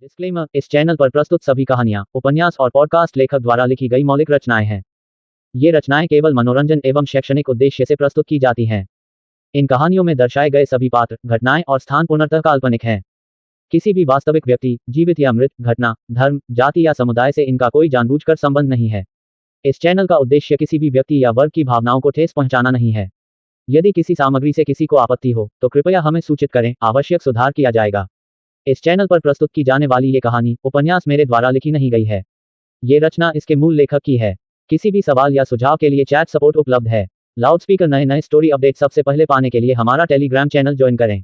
Disclaimer, इस channel पर प्रस्तुत सभी कहानियाँ, उपन्यास और पॉडकास्ट लेखक द्वारा लिखी गई मौलिक रचनाएं हैं। ये रचनाएं केवल मनोरंजन एवं शैक्षणिक उद्देश्य से प्रस्तुत की जाती हैं। इन कहानियों में दर्शाए गए सभी पात्र, घटनाएं और स्थान पूर्णतः काल्पनिक हैं। किसी भी वास्तविक व्यक्ति, जीवित या मृत, घटना, धर्म, जाति या समुदाय से इनका कोई जानबूझकर संबंध नहीं है। इस चैनल का उद्देश्य किसी भी व्यक्ति या वर्ग की भावनाओं को ठेस पहुंचाना नहीं है। यदि किसी सामग्री से किसी को आपत्ति हो, तो कृपया हमें सूचित करें, आवश्यक सुधार किया जाएगा। इस चैनल पर प्रस्तुत की जाने वाली ये कहानी, उपन्यास मेरे द्वारा लिखी नहीं गई है। ये रचना इसके मूल लेखक की है। किसी भी सवाल या सुझाव के लिए चैट सपोर्ट उपलब्ध है। लाउडस्पीकर नए स्टोरी अपडेट सबसे पहले पाने के लिए हमारा टेलीग्राम चैनल ज्वाइन करें।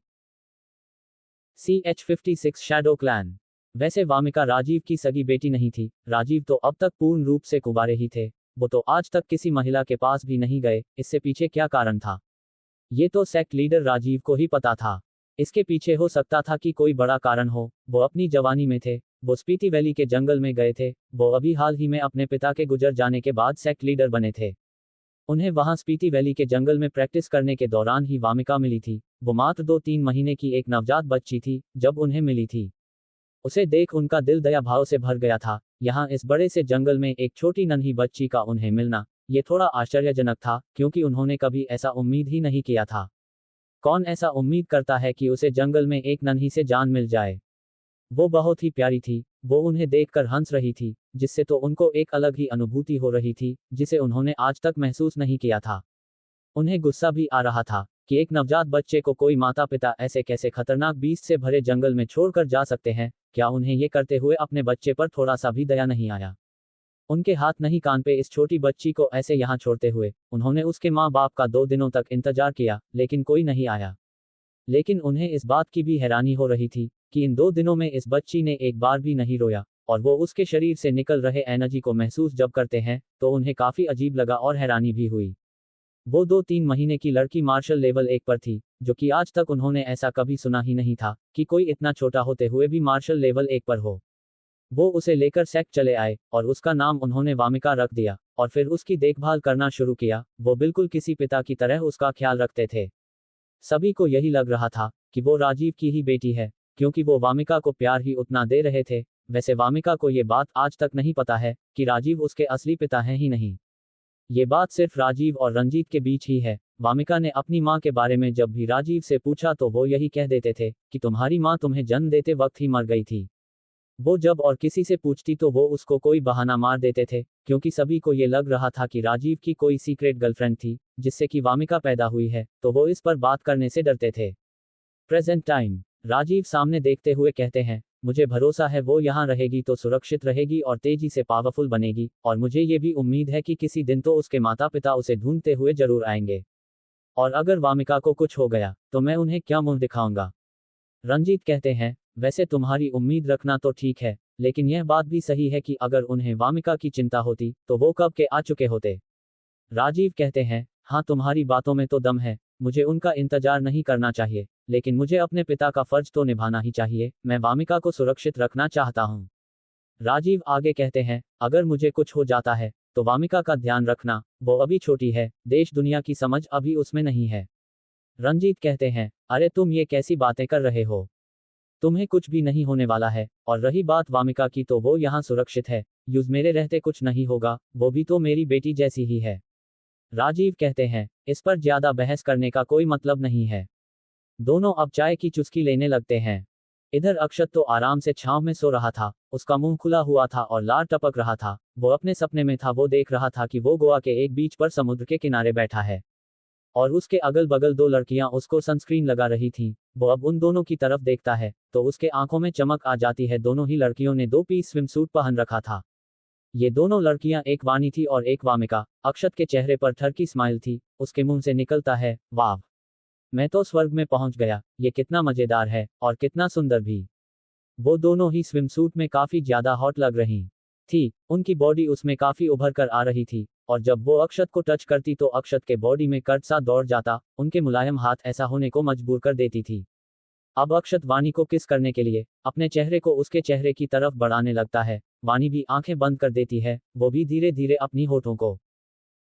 CH56 shadow clan. वैसे वामिका राजीव की सगी बेटी नहीं थी। राजीव तो अब तक पूर्ण रूप से कुंवारे ही थे। वो तो आज तक किसी महिला के पास भी नहीं गए। इससे पीछे क्या कारण था, ये तो सेक्ट लीडर राजीव को ही पता था। इसके पीछे हो सकता था कि कोई बड़ा कारण हो। वो अपनी जवानी में थे, वो स्पीति वैली के जंगल में गए थे। वो अभी हाल ही में अपने पिता के गुजर जाने के बाद सेक्ट लीडर बने थे। उन्हें वहां स्पीति वैली के जंगल में प्रैक्टिस करने के दौरान ही वामिका मिली थी। वो मात्र 2-3 महीने की एक नवजात बच्ची थी जब उन्हें मिली थी। उसे देख उनका दिल दया भाव से भर गया था। यहाँ इस बड़े से जंगल में एक छोटी नन्ही बच्ची का उन्हें मिलना, ये थोड़ा आश्चर्यजनक था, क्योंकि उन्होंने कभी ऐसा उम्मीद ही नहीं किया था। कौन ऐसा उम्मीद करता है कि उसे जंगल में एक नन्ही से जान मिल जाए। वो बहुत ही प्यारी थी। वो उन्हें देखकर हंस रही थी, जिससे तो उनको एक अलग ही अनुभूति हो रही थी, जिसे उन्होंने आज तक महसूस नहीं किया था। उन्हें गुस्सा भी आ रहा था कि एक नवजात बच्चे को कोई माता पिता ऐसे कैसे खतरनाक बीस्ट से भरे जंगल में छोड़कर जा सकते हैं। क्या उन्हें ये करते हुए अपने बच्चे पर थोड़ा सा भी दया नहीं आया? उनके हाथ नहीं कान पे इस छोटी बच्ची को ऐसे यहाँ छोड़ते हुए उन्होंने उसके माँ बाप का 2 दिनों तक इंतजार किया, लेकिन कोई नहीं आया। लेकिन उन्हें इस बात की भी हैरानी हो रही थी कि इन 2 दिनों में इस बच्ची ने एक बार भी नहीं रोया, और वो उसके शरीर से निकल रहे एनर्जी को महसूस जब करते हैं तो उन्हें काफी अजीब लगा और हैरानी भी हुई। वो 2-3 महीने की लड़की मार्शल लेवल 1 पर थी, जो कि आज तक उन्होंने ऐसा कभी सुना ही नहीं था कि कोई इतना छोटा होते हुए भी मार्शल लेवल 1 पर हो। वो उसे लेकर सेक्ट चले आए और उसका नाम उन्होंने वामिका रख दिया, और फिर उसकी देखभाल करना शुरू किया। वो बिल्कुल किसी पिता की तरह उसका ख्याल रखते थे। सभी को यही लग रहा था कि वो राजीव की ही बेटी है, क्योंकि वो वामिका को प्यार ही उतना दे रहे थे। वैसे वामिका को ये बात आज तक नहीं पता है कि राजीव उसके असली पिता हैं ही नहीं। ये बात सिर्फ राजीव और रंजीत के बीच ही है। वामिका ने अपनी माँ के बारे में जब भी राजीव से पूछा तो वो यही कह देते थे कि तुम्हारी माँ तुम्हें जन्म देते वक्त ही मर गई थी। वो जब और किसी से पूछती तो वो उसको कोई बहाना मार देते थे, क्योंकि सभी को ये लग रहा था कि राजीव की कोई सीक्रेट गर्लफ्रेंड थी जिससे कि वामिका पैदा हुई है, तो वो इस पर बात करने से डरते थे। Present time. राजीव सामने देखते हुए कहते हैं, मुझे भरोसा है वो यहाँ रहेगी तो सुरक्षित रहेगी और तेजी से पावरफुल बनेगी, और मुझे ये भी उम्मीद है कि किसी दिन तो उसके माता पिता उसे ढूंढते हुए जरूर आएंगे। और अगर वामिका को कुछ हो गया तो मैं उन्हें क्या मुंह दिखाऊंगा? रंजीत कहते हैं, वैसे तुम्हारी उम्मीद रखना तो ठीक है, लेकिन यह बात भी सही है कि अगर उन्हें वामिका की चिंता होती तो वो कब के आ चुके होते। राजीव कहते हैं, हाँ तुम्हारी बातों में तो दम है। मुझे उनका इंतजार नहीं करना चाहिए, लेकिन मुझे अपने पिता का फर्ज तो निभाना ही चाहिए। मैं वामिका को सुरक्षित रखना चाहता हूँ। राजीव आगे कहते हैं, अगर मुझे कुछ हो जाता है तो वामिका का ध्यान रखना। वो अभी छोटी है, देश दुनिया की समझ अभी उसमें नहीं है। रंजीत कहते हैं, अरे तुम ये कैसी बातें कर रहे हो? तुम्हें कुछ भी नहीं होने वाला है, और रही बात वामिका की तो वो यहाँ सुरक्षित है। यूज मेरे रहते कुछ नहीं होगा, वो भी तो मेरी बेटी जैसी ही है। राजीव कहते हैं, इस पर ज्यादा बहस करने का कोई मतलब नहीं है। दोनों अब चाय की चुस्की लेने लगते हैं। इधर अक्षत तो आराम से छांव में सो रहा था। उसका मुंह खुला हुआ था और लार टपक रहा था। वो अपने सपने में था। वो देख रहा था कि वो गोवा के एक बीच पर समुद्र के किनारे बैठा है, और उसके अगल बगल 2 लड़कियां उसको सनस्क्रीन लगा रही थीं। वो अब उन दोनों की तरफ देखता है तो उसके आंखों में चमक आ जाती है। दोनों ही लड़कियों ने 2 पीस स्विम सूट पहन रखा था। ये दोनों लड़कियां, एक वानी थी और एक वामिका। अक्षत के चेहरे पर ठरकी स्माइल थी। उसके मुंह से निकलता है, वाह, मैं तो स्वर्ग में पहुंच गया। ये कितना मजेदार है और कितना सुंदर भी। वो दोनों ही स्विम सूट में काफी ज्यादा हॉट लग रही थी। उनकी बॉडी उसमें काफी उभर कर आ रही थी, और जब वो अक्षत को टच करती तो अक्षत के बॉडी में कर्ट सा दौड़ जाता। उनके मुलायम हाथ ऐसा होने को मजबूर कर देती थी। अब अक्षत वानी को किस करने के लिए अपने चेहरे को उसके चेहरे की तरफ बढ़ाने लगता है। वानी भी आंखें बंद कर देती है। वो भी धीरे धीरे अपनी होठों को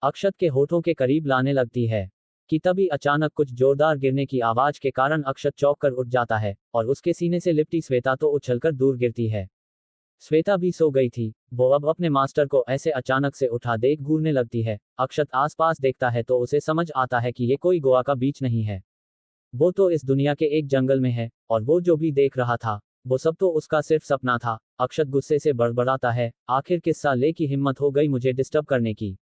अक्षत के होठों के करीब लाने लगती है। कि तभी अचानक कुछ जोरदार गिरने की आवाज के कारण अक्षत चौंक कर उठ जाता है और उसके सीने से लिपटी श्वेता तो उछलकर दूर गिरती है। श्वेता भी सो गई थी। वो अब अपने मास्टर को ऐसे अचानक से उठा देख घूरने लगती है। अक्षत आसपास देखता है तो उसे समझ आता है कि ये कोई गोवा का बीच नहीं है, वो तो इस दुनिया के एक जंगल में है, और वो जो भी देख रहा था वो सब तो उसका सिर्फ सपना था। अक्षत गुस्से से बड़बड़ाता है, आखिर किस साले की हिम्मत हो गई मुझे डिस्टर्ब करने की।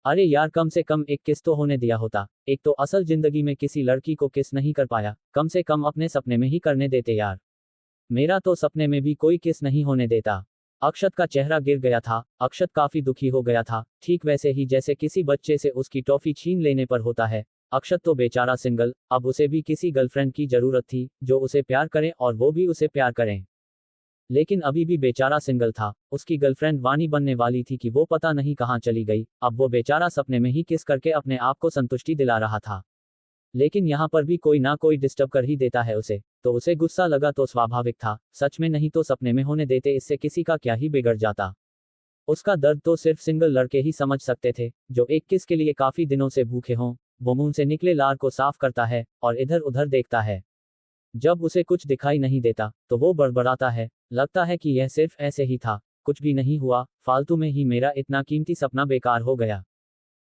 अरे यार, कम से कम एक किस तो होने दिया होता। एक तो असल जिंदगी में किसी लड़की को किस नहीं कर पाया, कम से कम अपने सपने में ही करने देते यार। मेरा तो सपने में भी कोई किस नहीं होने देता। अक्षत का चेहरा गिर गया था। अक्षत काफी दुखी हो गया था, ठीक वैसे ही जैसे किसी बच्चे से उसकी टॉफी छीन लेने पर होता है। अक्षत तो बेचारा सिंगल, अब उसे भी किसी गर्लफ्रेंड की जरूरत थी जो उसे प्यार करें और वो भी उसे प्यार करें। लेकिन अभी भी बेचारा सिंगल था। उसकी गर्लफ्रेंड वाणी बनने वाली थी कि वो पता नहीं कहाँ चली गई। अब वो बेचारा सपने में ही किस करके अपने आप को संतुष्टि दिला रहा था, लेकिन यहाँ पर भी कोई ना कोई डिस्टर्ब कर ही देता है उसे, तो उसे गुस्सा लगा तो स्वाभाविक था। सच में नहीं तो सपने में होने देते, इससे किसी का क्या ही बिगड़ जाता। उसका दर्द तो सिर्फ सिंगल लड़के ही समझ सकते थे, जो एक किस के लिए काफी दिनों से भूखे हों। वो मुंह से निकले लार को साफ करता है और इधर उधर देखता है। जब उसे कुछ दिखाई नहीं देता तो वो बड़बड़ाता है, लगता है कि यह सिर्फ ऐसे ही था, कुछ भी नहीं हुआ, फालतू में ही मेरा इतना कीमती सपना बेकार हो गया।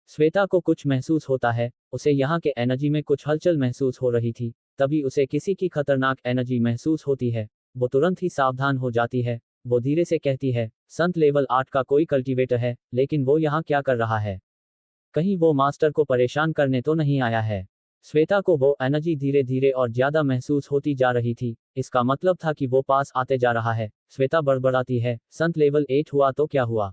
श्वेता को कुछ महसूस होता है, उसे यहाँ के एनर्जी में कुछ हलचल महसूस हो रही थी। तभी उसे किसी की खतरनाक एनर्जी महसूस होती है। वो तुरंत ही सावधान हो जाती है। वो धीरे से कहती है, संत लेवल 8 का कोई कल्टीवेटर है, लेकिन वो यहाँ क्या कर रहा है? कहीं वो मास्टर को परेशान करने तो नहीं आया है? श्वेता को वो एनर्जी धीरे धीरे और ज्यादा महसूस होती जा रही थी। इसका मतलब था कि वो पास आते जा रहा है। श्वेता बड़बड़ाती है, संत लेवल 8 हुआ तो क्या हुआ?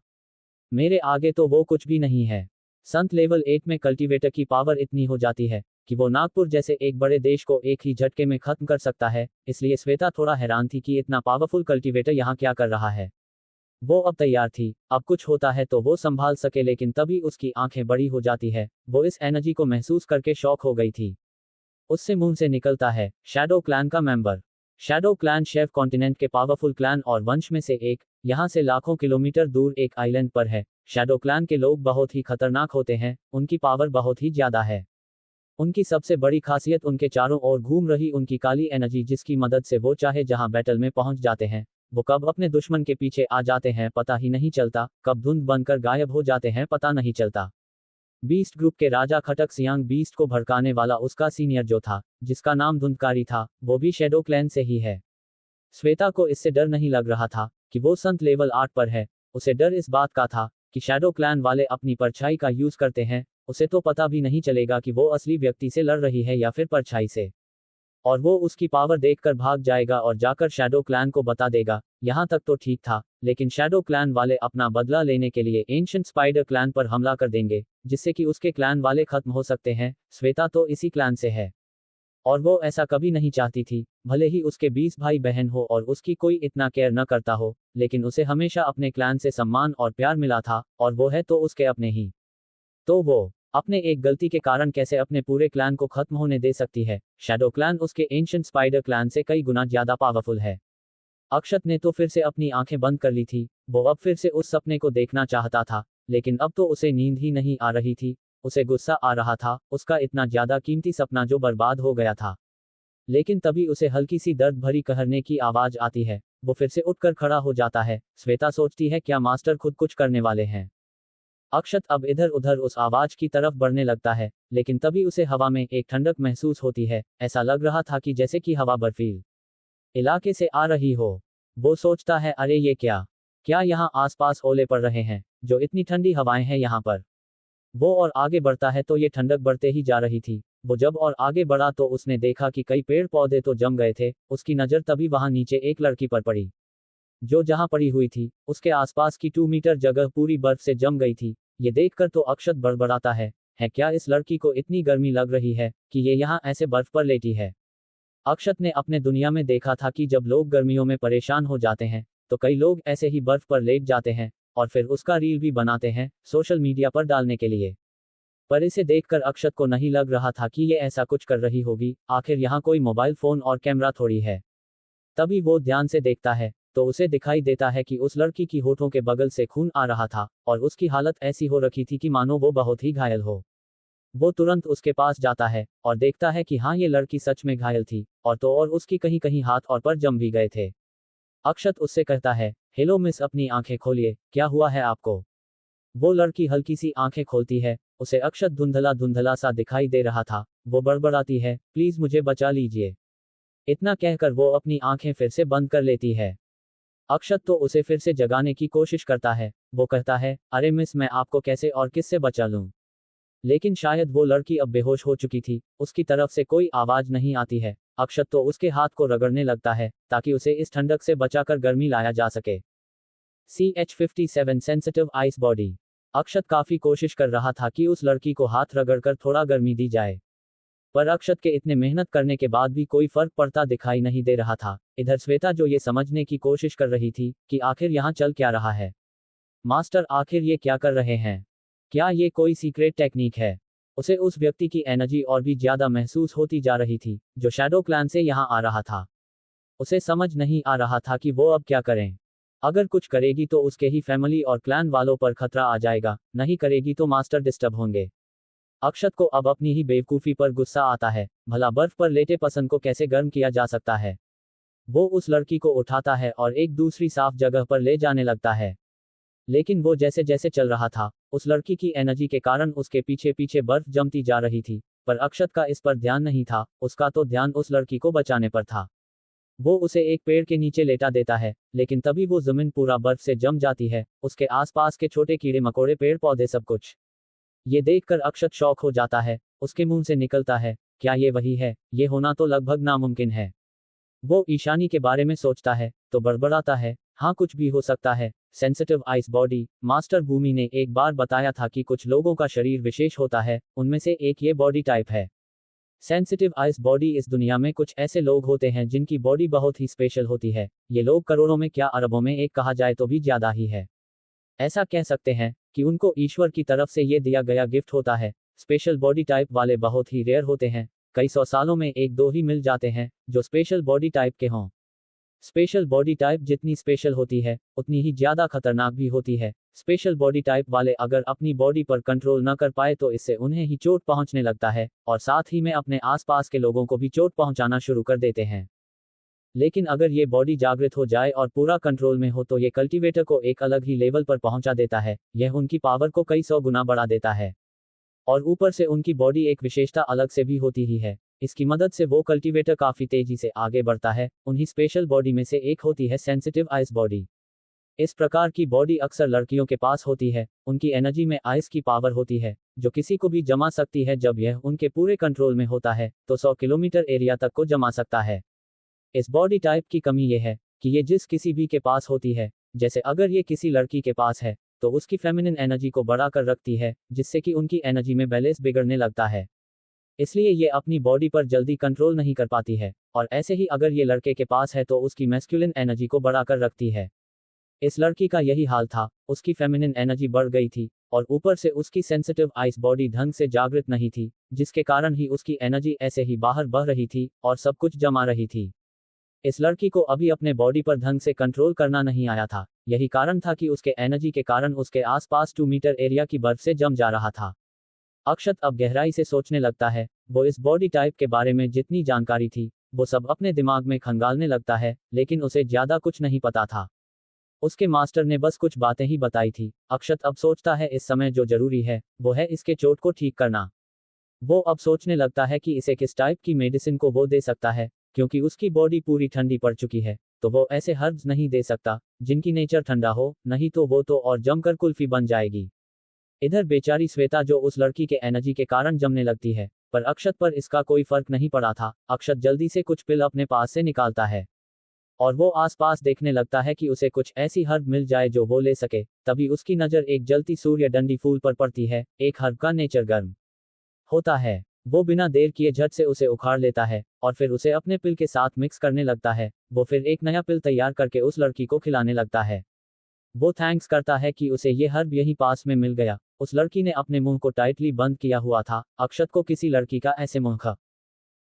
मेरे आगे तो वो कुछ भी नहीं है। संत लेवल 8 में कल्टीवेटर की पावर इतनी हो जाती है कि वो नागपुर जैसे एक बड़े देश को एक ही झटके में खत्म कर सकता है। इसलिए श्वेता थोड़ा हैरान थी कि इतना पावरफुल कल्टीवेटर यहाँ क्या कर रहा है। वो अब तैयार थी, अब कुछ होता है तो वो संभाल सके, लेकिन तभी उसकी आंखें बड़ी हो जाती है। वो इस एनर्जी को महसूस करके शॉक हो गई थी। उससे मुंह से निकलता है, शैडो क्लैन का member. Shadow clan chef continent के पावरफुल क्लैन और वंश में से एक, यहाँ से लाखों किलोमीटर दूर एक आइलैंड पर है। शैडो क्लैन के लोग बहुत ही खतरनाक होते हैं, उनकी पावर बहुत ही ज्यादा है। उनकी सबसे बड़ी खासियत उनके चारों ओर घूम रही उनकी काली एनर्जी, जिसकी मदद से वो चाहे जहां बैटल में पहुंच जाते हैं। वो कब अपने दुश्मन के पीछे आ जाते हैं पता ही नहीं चलता, कब धुंध बनकर गायब हो जाते हैं पता नहीं चलता। बीस्ट ग्रुप के राजा खटक सियांग बीस्ट को भड़काने वाला उसका सीनियर जो था, जिसका नाम धुंधकारी था, वो भी शैडो क्लैन से ही है। श्वेता को इससे डर नहीं लग रहा था कि वो संत लेवल 8 पर है। उसे डर इस बात का था कि शैडो क्लैन वाले अपनी परछाई का यूज करते हैं। उसे तो पता भी नहीं चलेगा कि वो असली व्यक्ति से लड़ रही है या फिर परछाई से, और वो उसकी पावर देखकर भाग जाएगा और जाकर शैडो क्लैन को बता देगा। यहाँ तक तो ठीक था, लेकिन शैडो क्लैन वाले अपना बदला लेने के लिए एंशिएंट स्पाइडर क्लैन पर हमला कर देंगे, जिससे कि उसके क्लैन वाले खत्म हो सकते हैं। श्वेता तो इसी क्लैन से है, और वो ऐसा कभी नहीं चाहती थी। भले ही उसके 20 भाई बहन हो और उसकी कोई इतना केयर न करता हो, लेकिन उसे हमेशा अपने क्लैन से सम्मान और प्यार मिला था, और वो है तो उसके अपने ही। तो वो अपने एक गलती के कारण कैसे अपने पूरे क्लैन को खत्म होने दे सकती है? शैडो क्लैन उसके एंशिएंट स्पाइडर क्लैन से कई गुना ज्यादा पावरफुल है। अक्षत ने तो फिर से अपनी आंखें बंद कर ली थी। वो अब फिर से उस सपने को देखना चाहता था, लेकिन अब तो उसे नींद ही नहीं आ रही थी। उसे गुस्सा आ रहा था, उसका इतना ज्यादा कीमती सपना जो बर्बाद हो गया था। लेकिन तभी उसे हल्की सी दर्द भरी कहरने की आवाज आती है। वो फिर से उठकर खड़ा हो जाता है। श्वेता सोचती है, क्या मास्टर खुद कुछ करने वाले हैं? अक्षत अब इधर उधर उस आवाज की तरफ बढ़ने लगता है, लेकिन तभी उसे हवा में एक ठंडक महसूस होती है। ऐसा लग रहा था कि जैसे कि हवा बर्फीले इलाके से आ रही हो। वो सोचता है, अरे ये क्या यहाँ आसपास ओले पड़ रहे हैं? जो इतनी ठंडी हवाएं हैं यहाँ पर। वो और आगे बढ़ता है तो ये ठंडक बढ़ते ही जा रही थी। वो जब और आगे बढ़ा तो उसने देखा कि कई पेड़ पौधे तो जम गए थे। उसकी नजर तभी वहां नीचे एक लड़की पर पड़ी, जो जहां पड़ी हुई थी उसके आसपास की 2 मीटर जगह पूरी बर्फ से जम गई थी। ये देखकर तो अक्षत बड़बड़ाता है क्या इस लड़की को इतनी गर्मी लग रही है कि ये यहाँ ऐसे बर्फ पर लेटी है? अक्षत ने अपने दुनिया में देखा था कि जब लोग गर्मियों में परेशान हो जाते हैं तो कई लोग ऐसे ही बर्फ पर लेट जाते हैं और फिर उसका रील भी बनाते हैं सोशल मीडिया पर डालने के लिए। पर इसे देखकर अक्षत को नहीं लग रहा था कि ये ऐसा कुछ कर रही होगी। आखिर यहाँ कोई मोबाइल फोन और कैमरा थोड़ी है। तभी वो ध्यान से देखता है तो उसे दिखाई देता है कि उस लड़की की होठों के बगल से खून आ रहा था और उसकी हालत ऐसी हो रखी थी कि मानो वो बहुत ही घायल हो। वो तुरंत उसके पास जाता है और देखता है कि हाँ, ये लड़की सच में घायल थी, और तो और उसकी कहीं कहीं हाथ और पैर जम भी गए थे। अक्षत उससे कहता है, हेलो मिस, अपनी आंखें खोलिए, क्या हुआ है आपको? वो लड़की हल्की सी आंखें खोलती है। उसे अक्षत धुंधला धुंधला सा दिखाई दे रहा था। वो बड़बड़ाती है, प्लीज मुझे बचा लीजिए। इतना कहकर वो अपनी आंखें फिर से बंद कर लेती है। अक्षत तो उसे फिर से जगाने की कोशिश करता है। वो कहता है, अरे मिस, मैं आपको कैसे और किससे बचा लूं? लेकिन शायद वो लड़की अब बेहोश हो चुकी थी, उसकी तरफ से कोई आवाज नहीं आती है। अक्षत तो उसके हाथ को रगड़ने लगता है ताकि उसे इस ठंडक से बचाकर गर्मी लाया जा सके। CH57 sensitive ice body. अक्षत काफी कोशिश कर रहा था कि उस लड़की को हाथ रगड़कर थोड़ा गर्मी दी जाए, पर अक्षत के इतने मेहनत करने के बाद भी कोई फर्क पड़ता दिखाई नहीं दे रहा था। इधर श्वेता जो ये समझने की कोशिश कर रही थी कि आखिर यहाँ चल क्या रहा है। मास्टर, आखिर ये क्या कर रहे हैं? क्या ये कोई सीक्रेट टेक्निक है? उसे उस व्यक्ति की एनर्जी और भी ज्यादा महसूस होती जा रही थी जो शैडो क्लैन से यहाँ आ रहा था। उसे समझ नहीं आ रहा था कि वो अब क्या करें। अगर कुछ करेगी तो उसके ही फैमिली और क्लैन वालों पर खतरा आ जाएगा, नहीं करेगी तो मास्टर डिस्टर्ब होंगे। अक्षत को अब अपनी ही बेवकूफ़ी पर गुस्सा आता है। भला बर्फ पर लेटे पसंद को कैसे गर्म किया जा सकता है? वो उस लड़की को उठाता है और एक दूसरी साफ जगह पर ले जाने लगता है। लेकिन वो जैसे जैसे चल रहा था, उस लड़की की एनर्जी के कारण उसके पीछे पीछे बर्फ जमती जा रही थी, पर अक्षत का इस पर ध्यान नहीं था। उसका तो ध्यान उस लड़की को बचाने पर था। वो उसे एक पेड़ के नीचे लेटा देता है, लेकिन तभी वो जमीन पूरा बर्फ से जम जाती है, उसके आसपास के छोटे कीड़े मकोड़े, पेड़ पौधे, सब कुछ। ये देखकर अक्षत शॉक हो जाता है। उसके मुंह से निकलता है, क्या ये वही है? ये होना तो लगभग नामुमकिन है। वो ईशानी के बारे में सोचता है तो बड़बड़ाता है, हाँ, कुछ भी हो सकता है। Sensitive ice body. मास्टर भूमि ने एक बार बताया था कि कुछ लोगों का शरीर विशेष होता है, उनमें से एक ये बॉडी टाइप है। Sensitive ice body. इस दुनिया में कुछ ऐसे लोग होते हैं जिनकी बॉडी बहुत ही स्पेशल होती है। ये लोग करोड़ों में क्या अरबों में एक कहा जाए तो भी ज्यादा ही है। ऐसा कह सकते हैं कि उनको ईश्वर की तरफ से ये दिया गया गिफ्ट होता है। स्पेशल बॉडी टाइप वाले बहुत ही रेयर होते हैं, कई सौ सालों में एक दो ही मिल जाते हैं जो स्पेशल बॉडी टाइप के हों। स्पेशल बॉडी टाइप जितनी स्पेशल होती है उतनी ही ज्यादा खतरनाक भी होती है। स्पेशल बॉडी टाइप वाले अगर अपनी बॉडी पर कंट्रोल न कर पाए तो इससे उन्हें ही चोट पहुंचने लगता है, और साथ ही में अपने आसपास के लोगों को भी चोट पहुंचाना शुरू कर देते हैं। लेकिन अगर ये बॉडी जागृत हो जाए और पूरा कंट्रोल में हो तो ये कल्टीवेटर को एक अलग ही लेवल पर पहुंचा देता है। यह उनकी पावर को कई सौ गुना बढ़ा देता है, और ऊपर से उनकी बॉडी एक विशेषता अलग से भी होती ही है। इसकी मदद से वो कल्टीवेटर काफी तेजी से आगे बढ़ता है। उन्हीं स्पेशल बॉडी में से एक होती है सेंसिटिव आइस बॉडी। इस प्रकार की बॉडी अक्सर लड़कियों के पास होती है। उनकी एनर्जी में आइस की पावर होती है जो किसी को भी जमा सकती है। जब यह उनके पूरे कंट्रोल में होता है तो 100 किलोमीटर एरिया तक को जमा सकता है। इस बॉडी टाइप की कमी यह है कि ये जिस किसी भी के पास होती है, जैसे अगर ये किसी लड़की के पास है तो उसकी फेमिनिन एनर्जी को बढ़ाकर रखती है, जिससे कि उनकी एनर्जी में बैलेंस बिगड़ने लगता है। इसलिए ये अपनी बॉडी पर जल्दी कंट्रोल नहीं कर पाती है, और ऐसे ही अगर ये लड़के के पास है तो उसकी मैस्कुलिन एनर्जी को बढ़ाकर रखती है। इस लड़की का यही हाल था। उसकी फेमिनिन एनर्जी बढ़ गई थी और ऊपर से उसकी सेंसिटिव आइस बॉडी ढंग से जागृत नहीं थी, जिसके कारण ही उसकी एनर्जी ऐसे ही बाहर बह रही थी और सब कुछ जमा रही थी। इस लड़की को अभी अपने बॉडी पर ढंग से कंट्रोल करना नहीं आया था। यही कारण था कि उसके एनर्जी के कारण उसके आसपास 2 मीटर एरिया की बर्फ से जम जा रहा था। अक्षत अब गहराई से सोचने लगता है। वो इस बॉडी टाइप के बारे में जितनी जानकारी थी वो सब अपने दिमाग में खंगालने लगता है, लेकिन उसे ज्यादा कुछ नहीं पता था। उसके मास्टर ने बस कुछ बातें ही बताई थी। अक्षत अब सोचता है इस समय जो जरूरी है वो है इसके चोट को ठीक करना। वो अब सोचने लगता है कि इसे किस टाइप की मेडिसिन को वो दे सकता है, क्योंकि उसकी बॉडी पूरी ठंडी पड़ चुकी है, तो वो ऐसे हर्ब्स नहीं दे सकता जिनकी नेचर ठंडा हो, नहीं तो वो तो और जमकर कुल्फी बन जाएगी। इधर बेचारी श्वेता जो उस लड़की के एनर्जी के कारण जमने लगती है, पर अक्षत पर इसका कोई फर्क नहीं पड़ा था। अक्षत जल्दी से कुछ पिल अपने पास से निकालता है और वो आसपास देखने लगता है कि उसे कुछ ऐसी हर्ब मिल जाए जो वो ले सके। तभी उसकी नज़र एक जलती सूर्य डंडी फूल पर पड़ती है। एक हर्ब का नेचर गर्म होता है। वो बिना देर किए झट से उसे उखाड़ लेता है और फिर उसे अपने पिल के साथ मिक्स करने लगता है। वो फिर एक नया पिल तैयार करके उस लड़की को खिलाने लगता है। वो थैंक्स करता है कि उसे ये हर्ब यहीं पास में मिल गया। उस लड़की ने अपने मुंह को टाइटली बंद किया हुआ था। अक्षत को किसी लड़की का ऐसे मुंह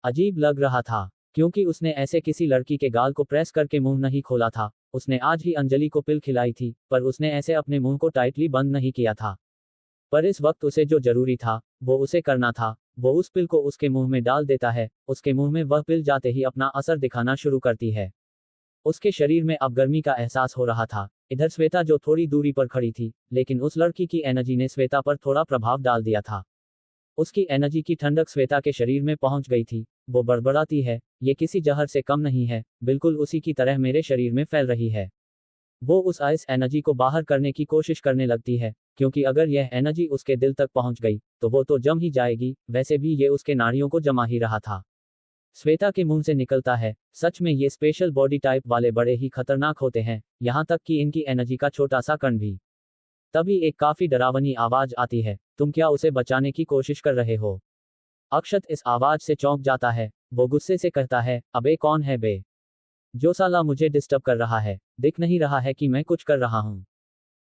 अजीब लग रहा था, क्योंकि उसने ऐसे किसी लड़की के गाल को प्रेस करके मुंह नहीं खोला था। उसने आज ही अंजलि को पिल खिलाई थी, पर उसने ऐसे अपने मुंह को टाइटली बंद नहीं किया था। पर इस वक्त उसे जो जरूरी था वो उसे करना था। वो उस पिल को उसके मुंह में डाल देता है। उसके मुंह में वह पिल जाते ही अपना असर दिखाना शुरू करती है। उसके शरीर में अब गर्मी का एहसास हो रहा था। इधर श्वेता जो थोड़ी दूरी पर खड़ी थी, लेकिन उस लड़की की एनर्जी ने श्वेता पर थोड़ा प्रभाव डाल दिया था। उसकी एनर्जी की ठंडक श्वेता के शरीर में पहुंच गई थी। वो बड़बड़ाती है, ये किसी जहर से कम नहीं है, बिल्कुल उसी की तरह मेरे शरीर में फैल रही है। वो उस आइस एनर्जी को बाहर करने की कोशिश करने लगती है, क्योंकि अगर यह एनर्जी उसके दिल तक पहुंच गई तो वो तो जम ही जाएगी। वैसे भी ये उसके नाड़ियों को जमा ही रहा था। श्वेता के मुंह से निकलता है, सच में ये स्पेशल बॉडी टाइप वाले बड़े ही खतरनाक होते हैं, यहाँ तक कि इनकी एनर्जी का छोटा सा कण भी। तभी एक काफी डरावनी आवाज आती है, तुम क्या उसे बचाने की कोशिश कर रहे हो? अक्षत इस आवाज से चौंक जाता है। वो गुस्से से कहता है, अबे कौन है बे, जो साला मुझे डिस्टर्ब कर रहा है? दिख नहीं रहा है कि मैं कुछ कर रहा हूँ?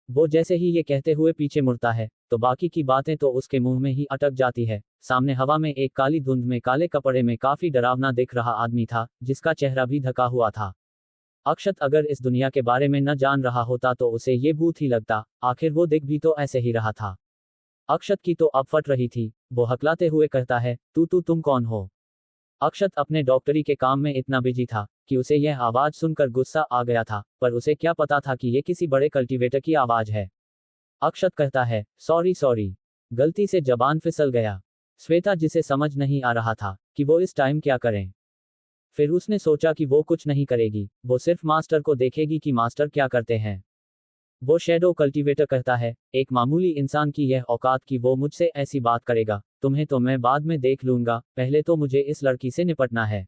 वो जैसे ही ये कहते हुए पीछे मुड़ता है तो बाकी की बातें तो उसके मुंह में ही अटक जाती है। सामने हवा में एक काली धुंध में काले कपड़े में काफी डरावना दिख रहा आदमी था, जिसका चेहरा भी ढका हुआ था। अक्षत अगर इस दुनिया के बारे में न जान रहा होता तो उसे ये भूत ही लगता, आखिर वो दिख भी तो ऐसे ही रहा था। अक्षत की तो अब फट रही थी। वो हकलाते हुए कहता है, तुम कौन हो? अक्षत अपने डॉक्टरी के काम में इतना बिजी था कि उसे यह आवाज सुनकर गुस्सा आ गया था, पर उसे क्या पता था कि ये किसी बड़े कल्टीवेटर की आवाज है। अक्षत कहता है, सॉरी, गलती से जबान फिसल गया। श्वेता जिसे समझ नहीं आ रहा था कि वो इस टाइम क्या करें। फिर उसने सोचा कि वो कुछ नहीं करेगी, वो सिर्फ मास्टर को देखेगी कि मास्टर क्या करते हैं। वो शैडो कल्टीवेटर कहता है, एक मामूली इंसान की यह औकात कि वो मुझसे ऐसी बात करेगा। तुम्हें तो मैं बाद में देख लूंगा, पहले तो मुझे इस लड़की से निपटना है।